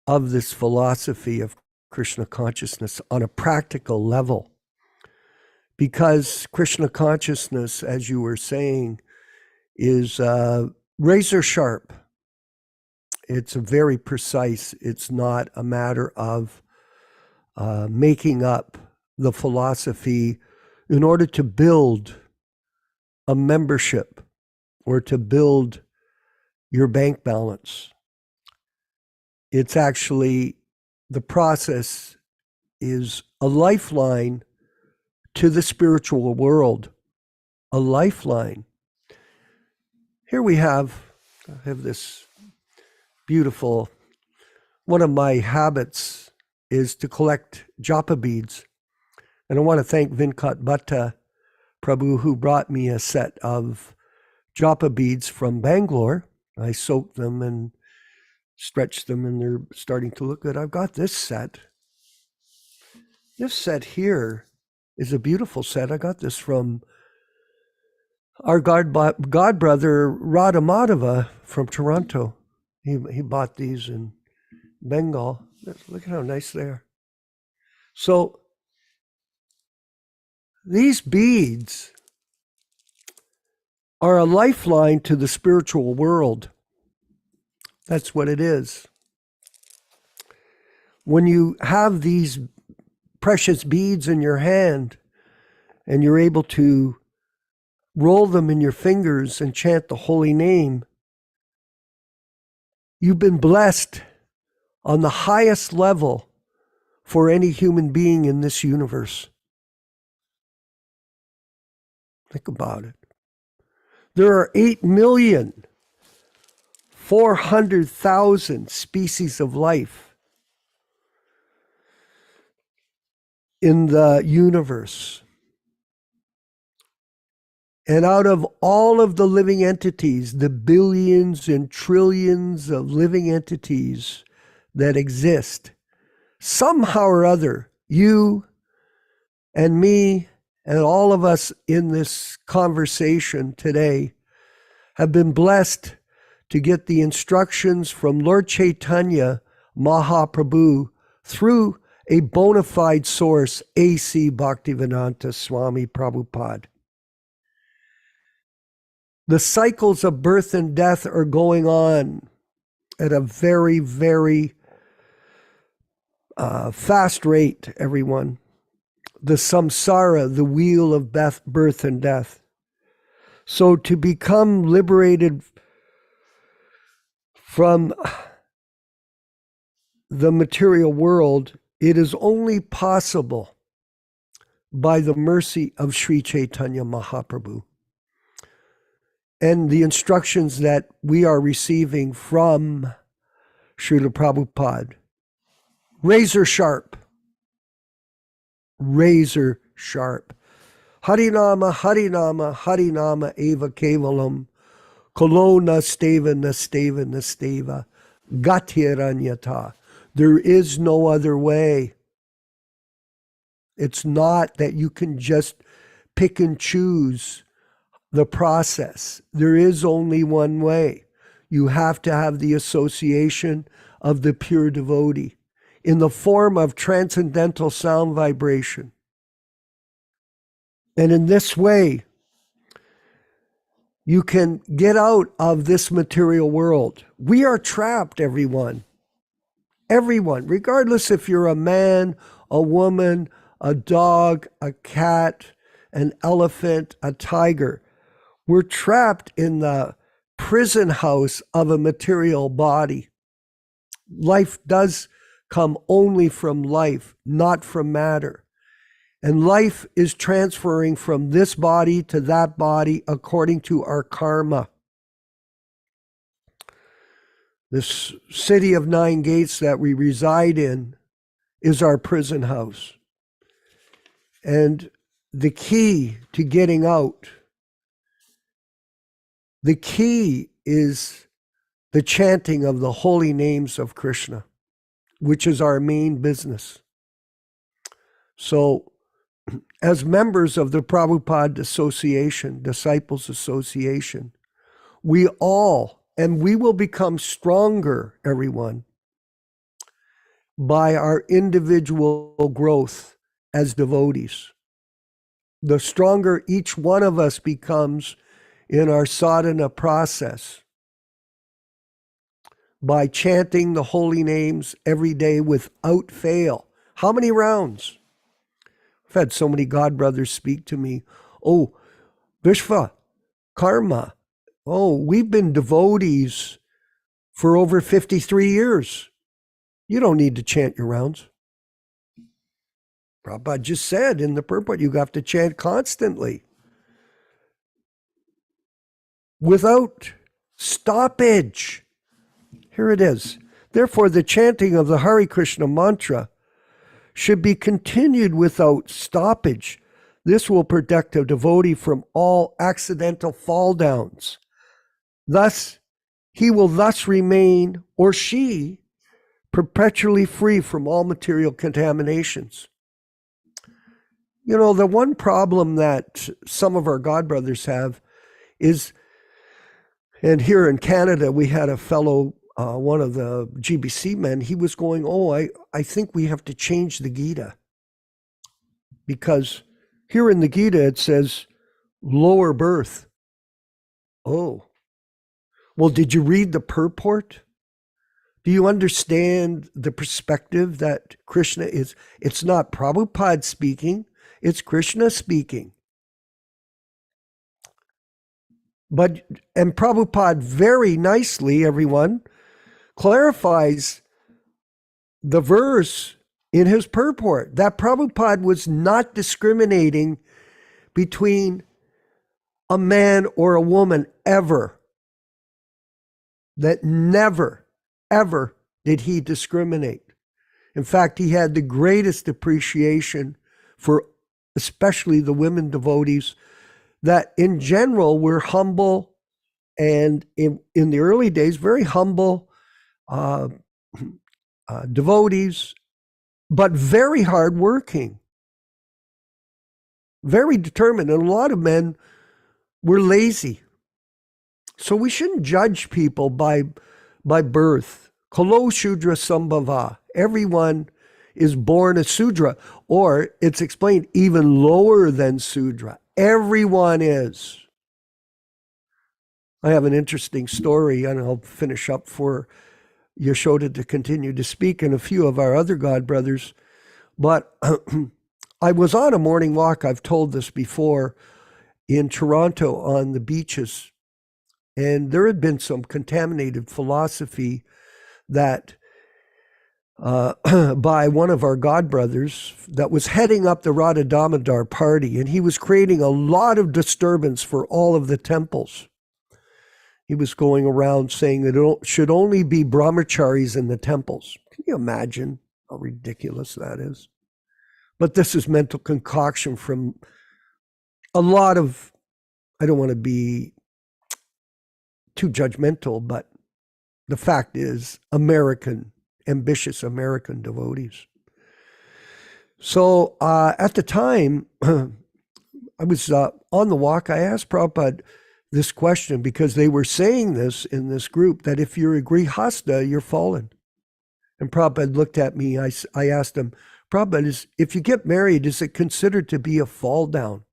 of this philosophy of Krishna consciousness on a practical level. Because Krishna consciousness, as you were saying, is razor sharp. It's very precise. It's not a matter of making up the philosophy in order to build a membership or to build your bank balance. It's actually, the process is a lifeline to the spiritual world, a lifeline. Here I have this beautiful, one of my habits is to collect japa beads. And I want to thank Vinkat Bhatta Prabhu, who brought me a set of japa beads from Bangalore. I soaked them and stretched them, and they're starting to look good. I've got this set. This set here is a beautiful set. I got this from our god brother Radha Madhava from Toronto. He bought these in Bengal. Look at how nice they are. So these beads are a lifeline to the spiritual world. That's what it is. When you have these precious beads in your hand and you're able to roll them in your fingers and chant the holy name, you've been blessed on the highest level for any human being in this universe. Think about it. There are 8,400,000 species of life in the universe. And out of all of the living entities, the billions and trillions of living entities that exist, somehow or other, you and me and all of us in this conversation today have been blessed to get the instructions from Lord Chaitanya Mahaprabhu through a bona fide source, A.C. Bhaktivedanta Swami Prabhupāda. The cycles of birth and death are going on at a very, very fast rate, everyone. The samsara, the wheel of birth and death. So to become liberated from the material world, it is only possible by the mercy of Sri Chaitanya Mahaprabhu and the instructions that we are receiving from Srila Prabhupada. Razor sharp. Razor sharp. Harinama, Harinama, Harinama eva kevalam. Kolo nasteva, nasteva, nasteva. Gatiranyata. There is no other way. It's not that you can just pick and choose the process. There is only one way. You have to have the association of the pure devotee in the form of transcendental sound vibration. And in this way, you can get out of this material world. We are trapped, everyone. Everyone, regardless if you're a man, a woman, a dog, a cat, an elephant, a tiger. We're trapped in the prison house of a material body. Life does come only from life, not from matter. And life is transferring from this body to that body according to our karma. This city of 9 gates that we reside in is our prison house. And the key to getting out, the key is the chanting of the holy names of Krishna, which is our main business. So, as members of the Prabhupada Association, Disciples Association, we all, and we will become stronger, everyone, by our individual growth as devotees. The stronger each one of us becomes in our sadhana process by chanting the holy names every day without fail. How many rounds? I've had so many God brothers speak to me. Oh, Vishva, Karma. Oh, we've been devotees for over 53 years. You don't need to chant your rounds. Prabhupada just said in the purport, you have to chant constantly without stoppage. Here it is. Therefore, the chanting of the Hare Krishna mantra should be continued without stoppage. This will protect a devotee from all accidental fall downs. Thus, he will thus remain, or she, perpetually free from all material contaminations. You know, the one problem that some of our God brothers have is, and here in Canada, we had a fellow, one of the GBC men, he was going, oh, I think we have to change the Gita. Because here in the Gita, it says lower birth. Oh, well, did you read the purport? Do you understand the perspective that Krishna is? It's not Prabhupada speaking, it's Krishna speaking. And Prabhupada very nicely, everyone, clarifies the verse in his purport that Prabhupada was not discriminating between a man or a woman ever. That never, ever did he discriminate. In fact, he had the greatest appreciation for especially the women devotees that in general were humble and in the early days, very humble devotees, but very hardworking, very determined. And a lot of men were lazy. So we shouldn't judge people by birth. Kalo Shudra Sambhava. Everyone is born a Sudra, or it's explained even lower than Sudra. Everyone is. I have an interesting story, and I'll finish up for Yaśodā to continue to speak and a few of our other God brothers. But I was on a morning walk, I've told this before, in Toronto on the beaches. And there had been some contaminated philosophy that by one of our God brothers that was heading up the Radha Damodar party, and he was creating a lot of disturbance for all of the temples. He was going around saying that it should only be brahmacharis in the temples. Can you imagine how ridiculous that is? But this is mental concoction from a lot of, I don't want to be too judgmental, but the fact is ambitious American devotees. So at the time, I was on the walk, I asked Prabhupada this question because they were saying this in this group, that if you're a grihasta, you're fallen. And Prabhupada looked at me, I asked him, Prabhupada, if you get married, is it considered to be a fall down?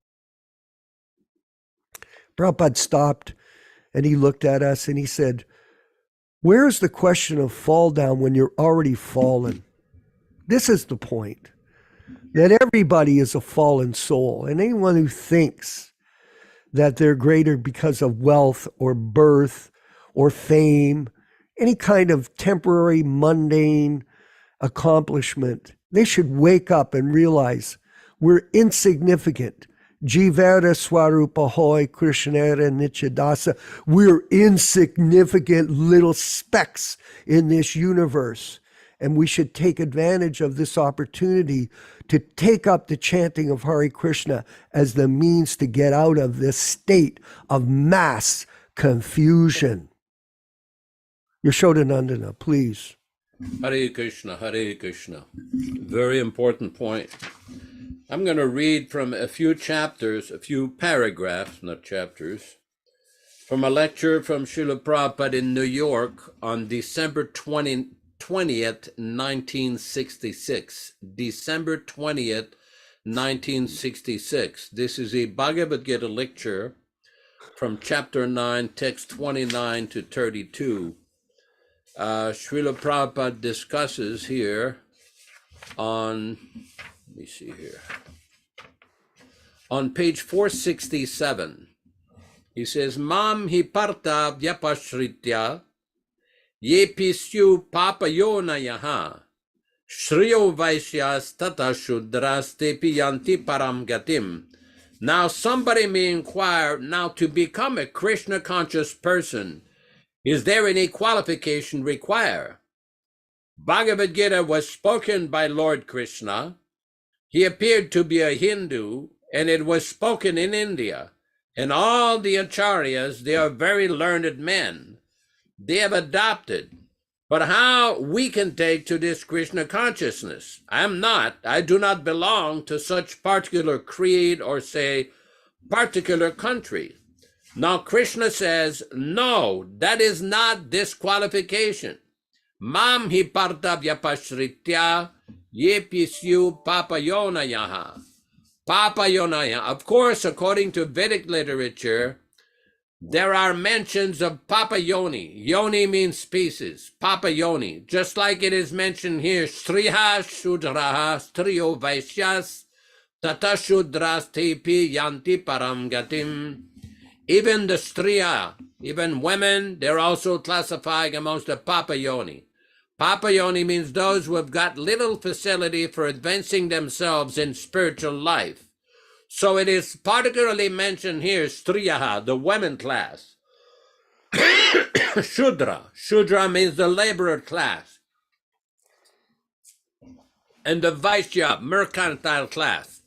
Prabhupada stopped and he looked at us and he said, where's the question of fall down when you're already fallen? This is the point, that everybody is a fallen soul, and anyone who thinks that they're greater because of wealth or birth or fame, any kind of temporary mundane accomplishment, they should wake up and realize we're insignificant. Jivara Swarupa Hoy Krishnera Nityadasa. We're insignificant little specks in this universe. And we should take advantage of this opportunity to take up the chanting of Hare Krishna as the means to get out of this state of mass confusion. Yaśodā-nandana, please. Hare Krishna, Hare Krishna. Very important point. I'm going to read from a few chapters, a few paragraphs, not chapters, from a lecture from Srila Prabhupada in New York on December 20th, 1966. December 20th, 1966. This is a Bhagavad-gītā lecture from chapter 9, text 29 to 32. Srila Prabhupada discusses here on, let me see here, on page 467. He says, Mam hi parta vyapashritya yepisyu papayona yaha shriyo vaishyas tata shudras tepi yanti param gatim. Now somebody may inquire, now to become a Krishna conscious person, is there any qualification required? Bhagavad-gītā was spoken by Lord Krishna. He appeared to be a Hindu, and it was spoken in India. And all the Acharyas, they are very learned men. They have adopted. But how we can take to this Krishna consciousness? I do not belong to such particular creed or say particular country. Now Krishna says, no, that is not disqualification. Mam hi parta vyapashritya yepisyu papayonayaha. Papayonaya. Of course, according to Vedic literature, there are mentions of papayoni. Yoni means species. Papayoni. Just like it is mentioned here, Striha Shudraha Striyo Vaishyas Tata Shudras Tepi Yanti Param Gatim. Even the Striya, even women, they're also classified amongst the papayoni. Papayoni means those who have got little facility for advancing themselves in spiritual life. So it is particularly mentioned here, Striyaha, the women class. Shudra. Shudra means the laborer class. And the Vaishya, mercantile class,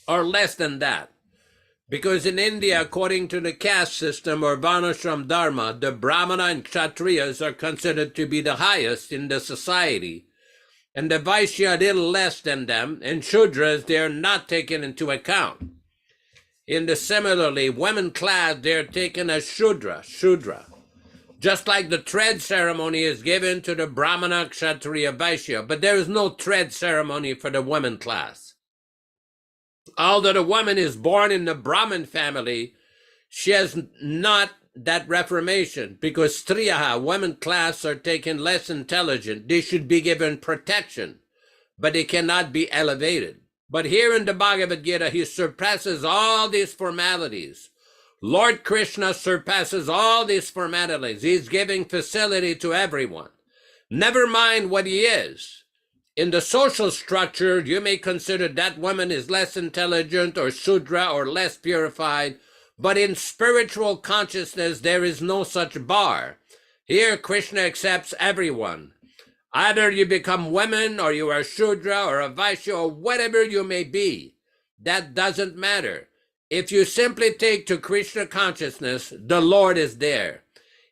or less than that. Because in India, according to the caste system or Varnashram Dharma, the Brahmana and Kshatriyas are considered to be the highest in the society. And the Vaishya a little less than them, and Shudras, they are not taken into account. Similarly, women class, they are taken as Shudra. Just like the tread ceremony is given to the Brahmana, Kshatriya, Vaishya, but there is no tread ceremony for the women class. Although the woman is born in the Brahmin family, she has not that reformation, because Striyaha, women class, are taken less intelligent. They should be given protection, but they cannot be elevated. But here in the Bhagavad-gītā, he surpasses all these formalities. Lord Krishna surpasses all these formalities. He's giving facility to everyone. Never mind what he is. In the social structure, you may consider that woman is less intelligent or Shudra or less purified, but in spiritual consciousness, there is no such bar. Here, Krishna accepts everyone. Either you become women, or you are Shudra, or a Vaishya, or whatever you may be. That doesn't matter. If you simply take to Krishna consciousness, the Lord is there.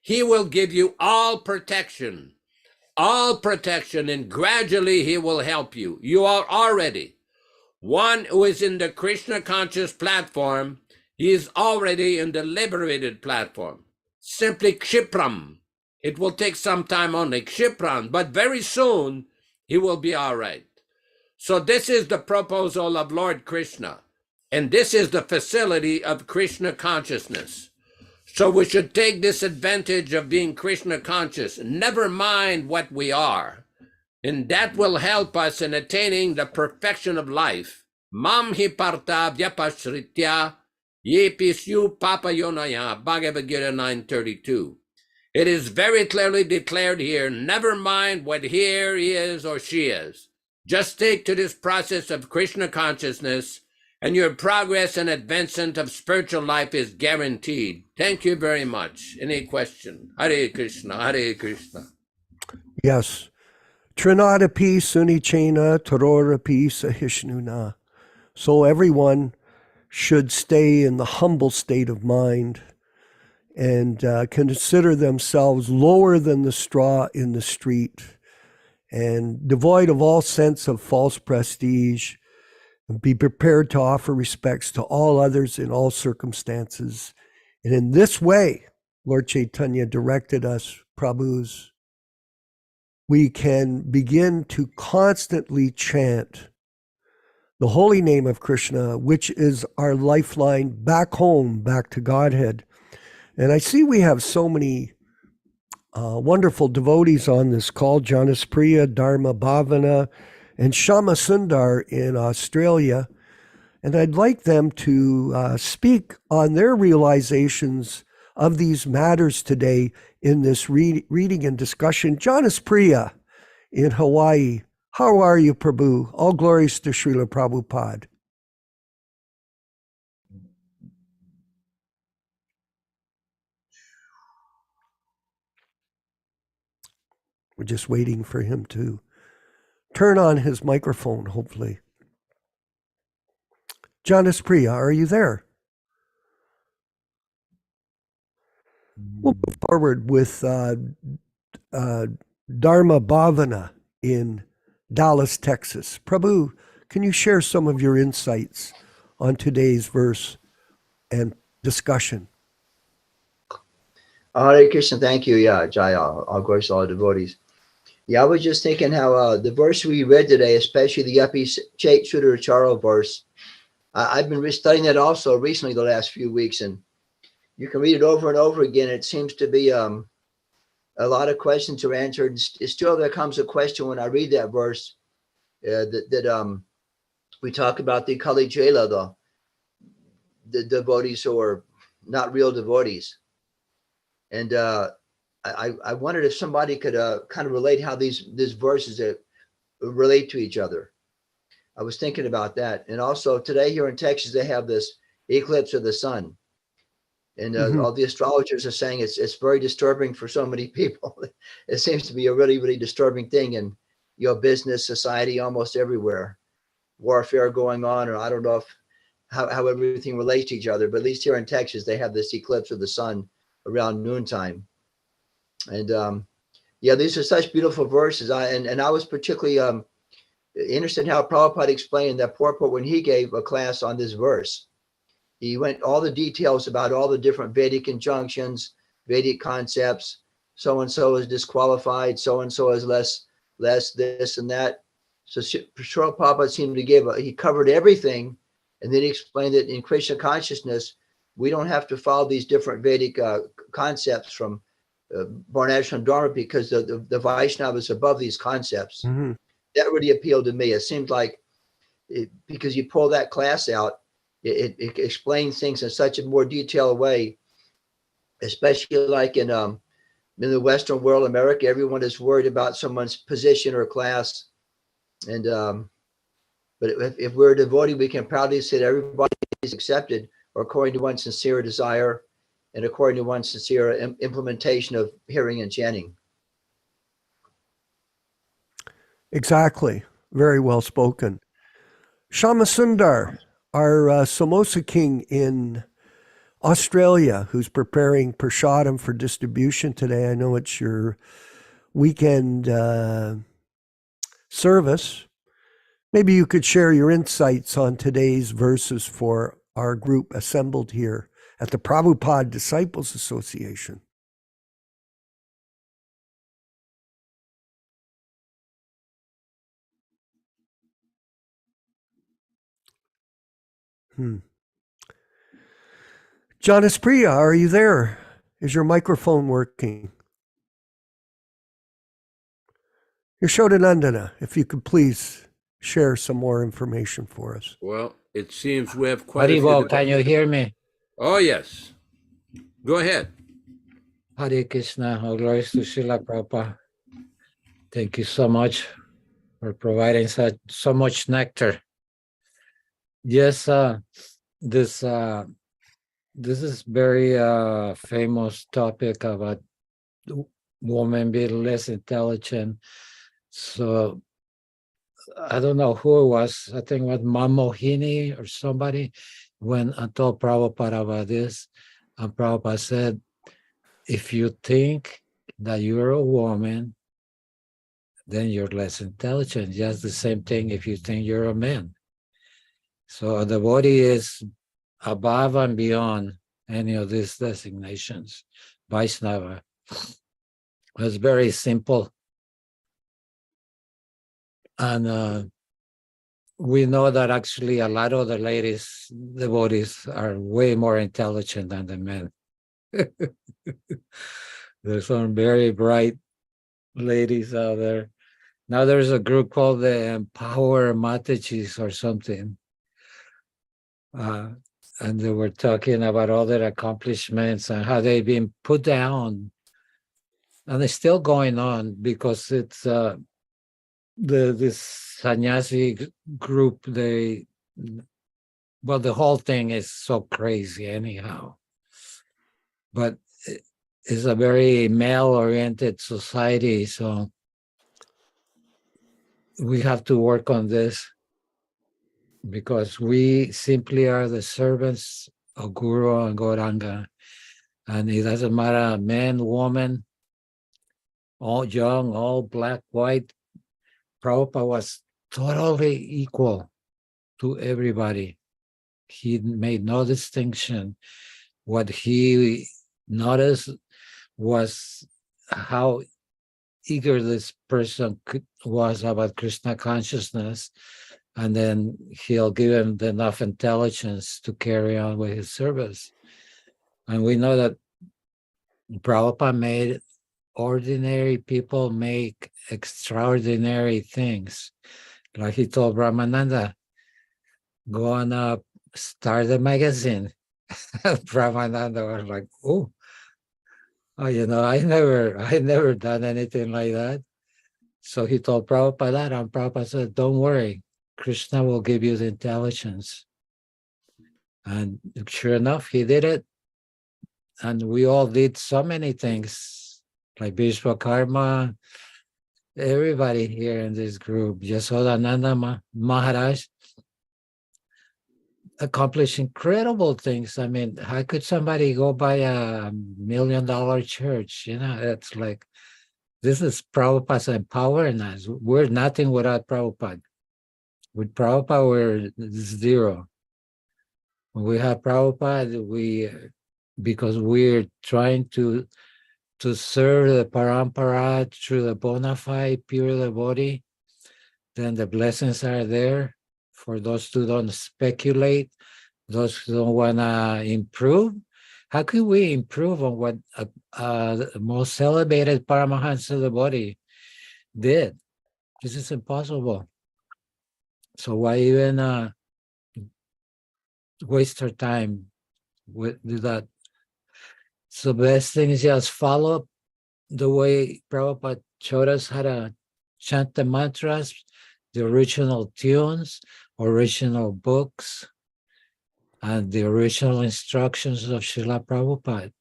He will give you all protection, and gradually he will help you. You are already one who is in the Krishna conscious platform. He is already in the liberated platform. Simply Kshipram. It will take some time only, Kshipram, but very soon he will be all right. So this is the proposal of Lord Krishna, and this is the facility of Krishna consciousness. So we should take this advantage of being Krishna conscious, never mind what we are. And that will help us in attaining the perfection of life. Mam hi parta vyapashritya yepisyu papayonaya, Bhagavad-gītā 9:32. It is very clearly declared here, never mind what here is or she is. Just take to this process of Krishna consciousness, and your progress and advancement of spiritual life is guaranteed. Thank you very much. Any question? Hare Krishna, Hare Krishna. Yes. Trinadapi sunichena tarorapi sahishnuna. So everyone should stay in the humble state of mind and consider themselves lower than the straw in the street and devoid of all sense of false prestige, and be prepared to offer respects to all others in all circumstances. And in this way, Lord Chaitanya directed us, Prabhus, we can begin to constantly chant the holy name of Krishna, which is our lifeline back home, back to Godhead. And I see we have so many wonderful devotees on this call, Janis Priya, Dharma Bhavana, and Shama Sundar in Australia. And I'd like them to speak on their realizations of these matters today in this reading and discussion. Janis Priya in Hawaii. How are you, Prabhu? All glories to Srila Prabhupada. We're just waiting for him to turn on his microphone, hopefully. Janis Priya, are you there? We'll move forward with Dharma Bhavana in Dallas, Texas. Prabhu, can you share some of your insights on today's verse and discussion? Hare Krishna, thank you. Yeah, Jaya, of course, all devotees. Yeah, I was just thinking how the verse we read today, especially the Yapi Chait Sudar verse, I've been studying that also recently the last few weeks, and you can read it over and over again. It seems to be a lot of questions are answered. Still, there comes a question when I read that verse that we talk about the Kali Jela, the devotees who are not real devotees. And I wondered if somebody could kind of relate how these verses relate to each other. I was thinking about that. And also today here in Texas, they have this eclipse of the sun. And all the astrologers are saying it's very disturbing for so many people. It seems to be a really, really disturbing thing in business, society, almost everywhere. Warfare going on, or I don't know how everything relates to each other, but at least here in Texas, they have this eclipse of the sun around noontime. And yeah, these are such beautiful verses. I was particularly interested in how Prabhupada explained that purport when he gave a class on this verse. He went all the details about all the different Vedic injunctions, Vedic concepts. So-and-so is disqualified. So-and-so is less this and that. So Srila Prabhupada seemed to he covered everything. And then he explained that in Krishna consciousness, we don't have to follow these different Vedic concepts from Varnashram Dharma because the Vaishnava is above these concepts. Mm-hmm. That really appealed to me. It seemed like because you pull that class out, it explains things in such a more detailed way, especially like in the Western world, America, everyone is worried about someone's position or class. And but if we're a devotee, we can proudly say that everybody is accepted according to one's sincere desire and according to one's sincere implementation of hearing and chanting. Exactly. Very well spoken. Shama Sundar, our Samosa King in Australia, who's preparing prasadam for distribution today. I know it's your weekend service. Maybe you could share your insights on today's verses for our group assembled here at the Prabhupada Disciples Association. Janis Priya, are you there? Is your microphone working? Yaśodā-nandana, if you could please share some more information for us. Well, it seems we have quite Haribo, can you hear me? Oh, yes. Go ahead. Hare Krishna, all glories to Srila Prabhupada. Thank you so much for providing so much nectar. Yes, this is very famous topic about women being less intelligent. So I don't know who it was. I think it was Mamohini or somebody when I told Prabhupada about this. And Prabhupada said, if you think that you're a woman, then you're less intelligent. Just the same thing if you think you're a man. So the body is above and beyond any of these designations. Vaishnava. It's very simple. And we know that actually a lot of the ladies, the bodies, are way more intelligent than the men. There's some very bright ladies out there. Now there's a group called the Empower Matachis or something. And they were talking about all their accomplishments and how they've been put down. And it's still going on because it's this sannyasi group, the whole thing is so crazy anyhow. But it's a very male-oriented society, so we have to work on this because we simply are the servants of Guru and Gauranga. And it doesn't matter, man, woman, all young, all black, white. Prabhupada was totally equal to everybody. He made no distinction. What he noticed was how eager this person was about Krishna consciousness, and then he'll give him enough intelligence to carry on with his service. And we know that Prabhupada made ordinary people make extraordinary things. Like he told Brahmananda, go on start a magazine. Brahmananda was like, oh, you know, I never done anything like that. So he told Prabhupada that, and Prabhupada said, don't worry, Krishna will give you the intelligence. And sure enough, he did it. And we all did so many things, like Vishwakarma, everybody here in this group, Yasoda-nandana Maharaj, accomplished incredible things. I mean, how could somebody go buy $1 million church? You know, it's like, this is Prabhupada's empowering us. We're nothing without Prabhupada. With Prabhupada, we're zero. When we have Prabhupada, because we're trying to serve the parampara through the bona fide pure devotee, then the blessings are there for those who don't speculate, those who don't want to improve. How can we improve on what the most celebrated Paramahansa devotee did? This is impossible. So why even waste our time with that? So the best thing is just follow the way Prabhupada showed us how to chant the mantras, the original tunes, original books, and the original instructions of Srila Prabhupada.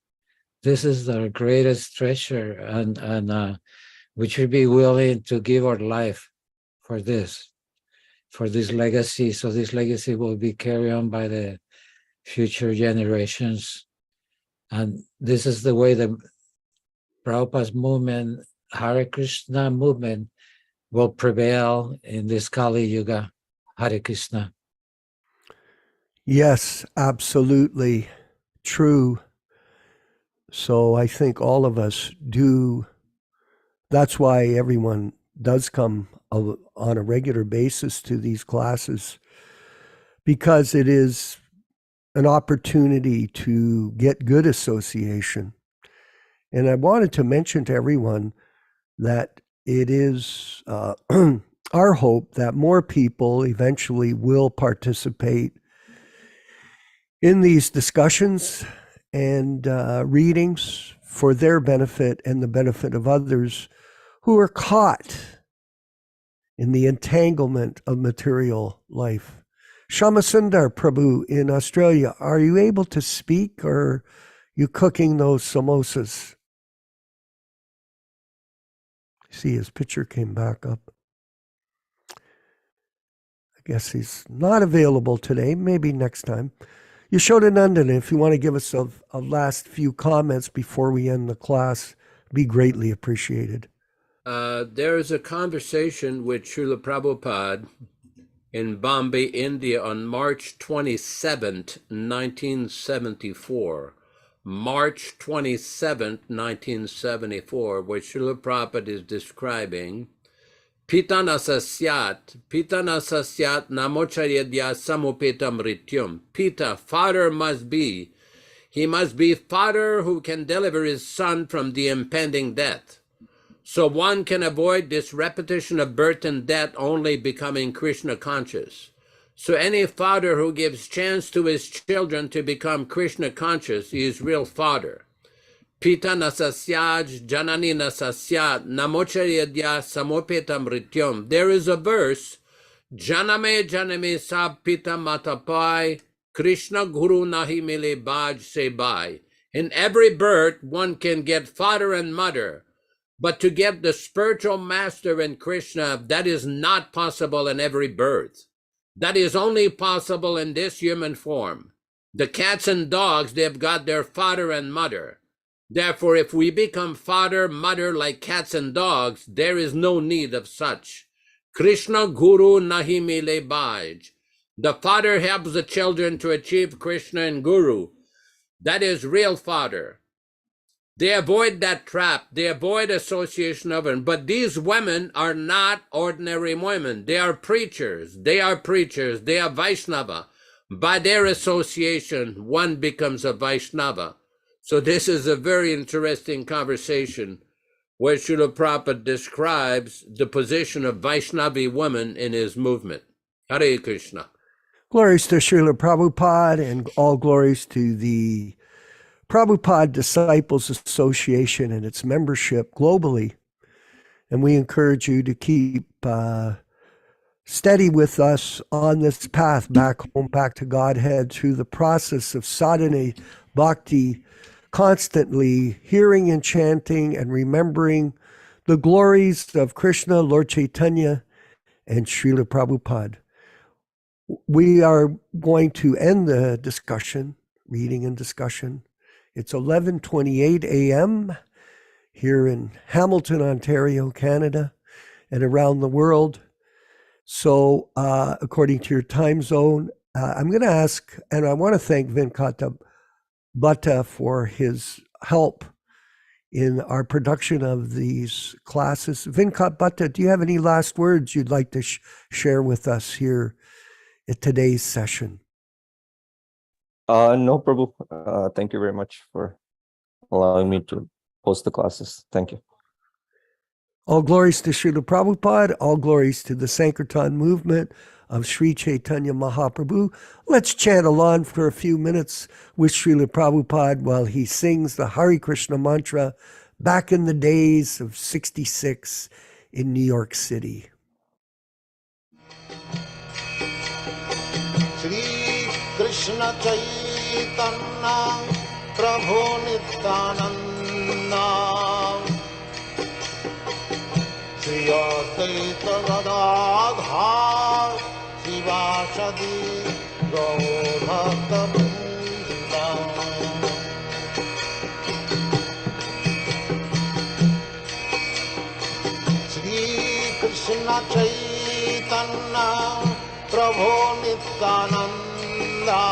This is our greatest treasure, and we should be willing to give our life for this legacy. So this legacy will be carried on by the future generations. And this is the way the Prabhupada's movement, Hare Krishna movement, will prevail in this Kali Yuga. Hare Krishna. Yes, absolutely true. So I think all of us do. That's why everyone does come on a regular basis to these classes, because it is an opportunity to get good association. And I wanted to mention to everyone that it is our hope that more people eventually will participate in these discussions and readings for their benefit and the benefit of others who are caught in the entanglement of material life. Shamasundar Prabhu in Australia, are you able to speak, or are you cooking those samosas? See, his picture came back up. I guess he's not available today, maybe next time. Yaśodā-nandana, if you want to give us a last few comments before we end the class, be greatly appreciated. There is a conversation with Srila Prabhupada in Bombay, India on March 27th, 1974. March 27th, 1974, where Srila Prabhupada is describing Pitana sasyat namocharyadya samupeta mrityum. Pita, father must be. He must be father who can deliver his son from the impending death. So one can avoid this repetition of birth and death only becoming Krishna conscious. So any father who gives chance to his children to become Krishna conscious, he is real father. Pita nasasyaj janani nasasyat namocharyadya samopetam rityam. There is a verse, janame sab pita matapai, Krishna guru nahi mile baj se bai. In every birth, one can get father and mother. But to get the spiritual master in Krishna, that is not possible in every birth. That is only possible in this human form. The cats and dogs, they've got their father and mother. Therefore, if we become father, mother like cats and dogs, there is no need of such. Krishna Guru Nahi Mile Bhaj. The father helps the children to achieve Krishna and Guru. That is real father. They avoid that trap. They avoid association of them. But these women are not ordinary women. They are preachers. They are preachers. They are Vaishnava. By their association, one becomes a Vaishnava. So this is a very interesting conversation where Srila Prabhupada describes the position of Vaishnavi women in his movement. Hare Krishna. Glories to Srila Prabhupada and all glories to the Prabhupada Disciples Association and its membership globally. And we encourage you to keep steady with us on this path back home, back to Godhead through the process of sadhana bhakti, constantly hearing and chanting and remembering the glories of Krishna, Lord Chaitanya, and Srila Prabhupada. We are going to end the discussion, reading and discussion. It's 11:28 a.m. here in Hamilton, Ontario, Canada, and around the world. So according to your time zone, I'm going to ask, and I want to thank Venkata Bhatta for his help in our production of these classes. Venkat Bhatta, do you have any last words you'd like to share with us here at today's session? No, Prabhu. Thank you very much for allowing me to host the classes. Thank you. All glories to Srila Prabhupada, all glories to the Sankirtan movement of Sri Chaitanya Mahaprabhu. Let's chant along for a few minutes with Srila Prabhupada while he sings the Hare Krishna mantra back in the days of '66 in New York City. Shri Krishna Chaitanya Prabhu Nityananda Shri Advaita Gadadhar Shivashadi Gaurabhakta Vrinda Shri Krishna Chaitanya Prabhu Nityananda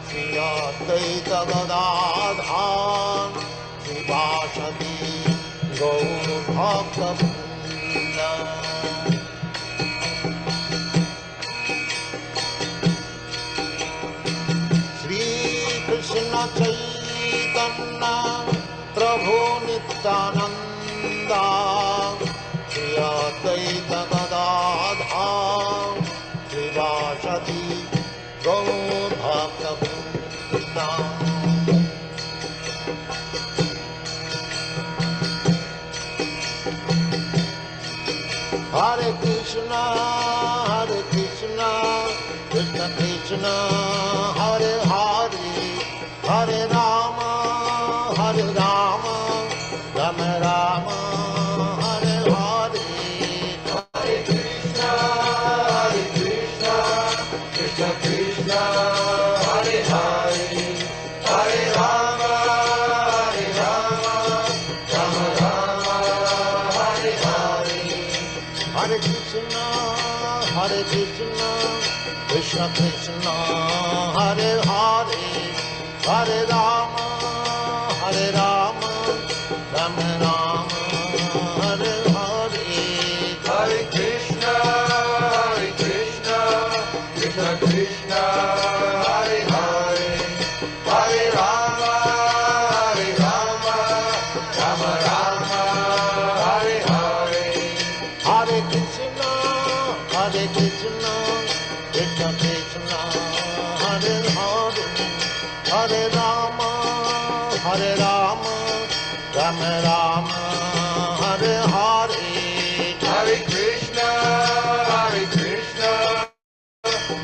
Shri Advaita Gadadhar Shivashadi Gaurabhakta Vrinda Krishna Chaitanya Prabhu Nityananda Shri Advaita Gadadhar Shivashadi Gaurabhakta Vrinda Hare Krishna, Krishna Krishna, Hare Hare, Hare Rama, Rama Rama, Hare Hare. Hare Krishna, Krishna Krishna, Hare Krishna Krishna, Hare Hare, Hare Rama, Hare Rama, Rama Rama, Hare Hare, Hare Krishna, Krishna Krishna, Hare Hare, Hare Rama, Rama Rama, Hare Hare, Hare Krishna, Krishna Krishna, Hare Hare, Hare Rama, Rama Rama, Hare Hare, Hare Krishna,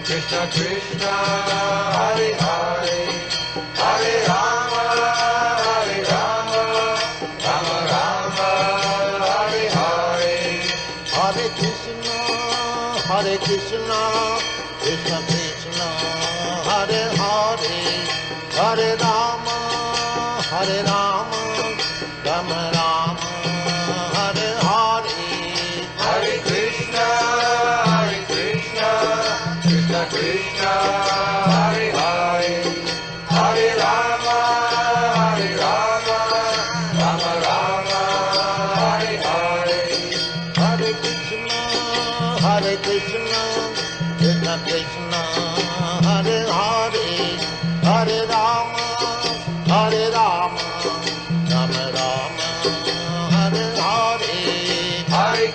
Krishna Krishna, Hare Hare, Hare Rama, Rama Rama, Hare Hare, Hare Krishna, Krishna Krishna, Hare Hare, Hare Rama, Rama Rama, Hare Hare, Hare Krishna, Krishna Krishna, Hare Hare, Hare Rama, Rama Rama, Hare Hare, Hare Krishna, Krishna Krishna, Hare Hare, Hare Rama, Rama Rama, Hare Hare, Hare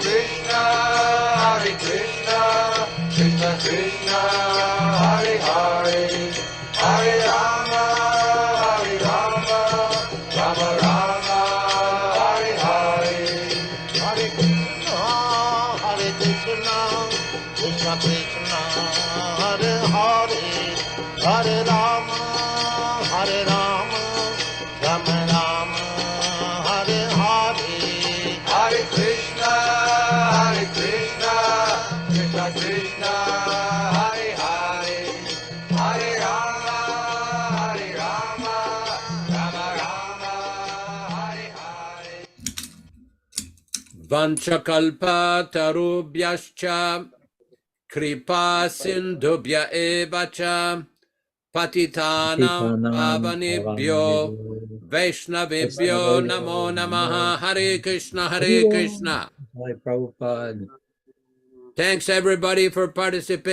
Krishna, Krishna Krishna, Hare Hare, Hare Rama, Rama Rama, Hare Hare, Hare Krishna, Krishna Krishna, Hare Hare, Hare Rama, Rama Rama, Hare Hare, Hare Krishna, Krishna Krishna, Hare Hare, Hare Rama, Rama Rama, Hare Hare. Vanchakalpa tarubhyascha kripa sindhubhya evacha patitanam pavanebhyo vaishnavebhyo namo namaha. Hare Krishna, Hare Krishna. Hi, Prabhupada. Thanks everybody for participating.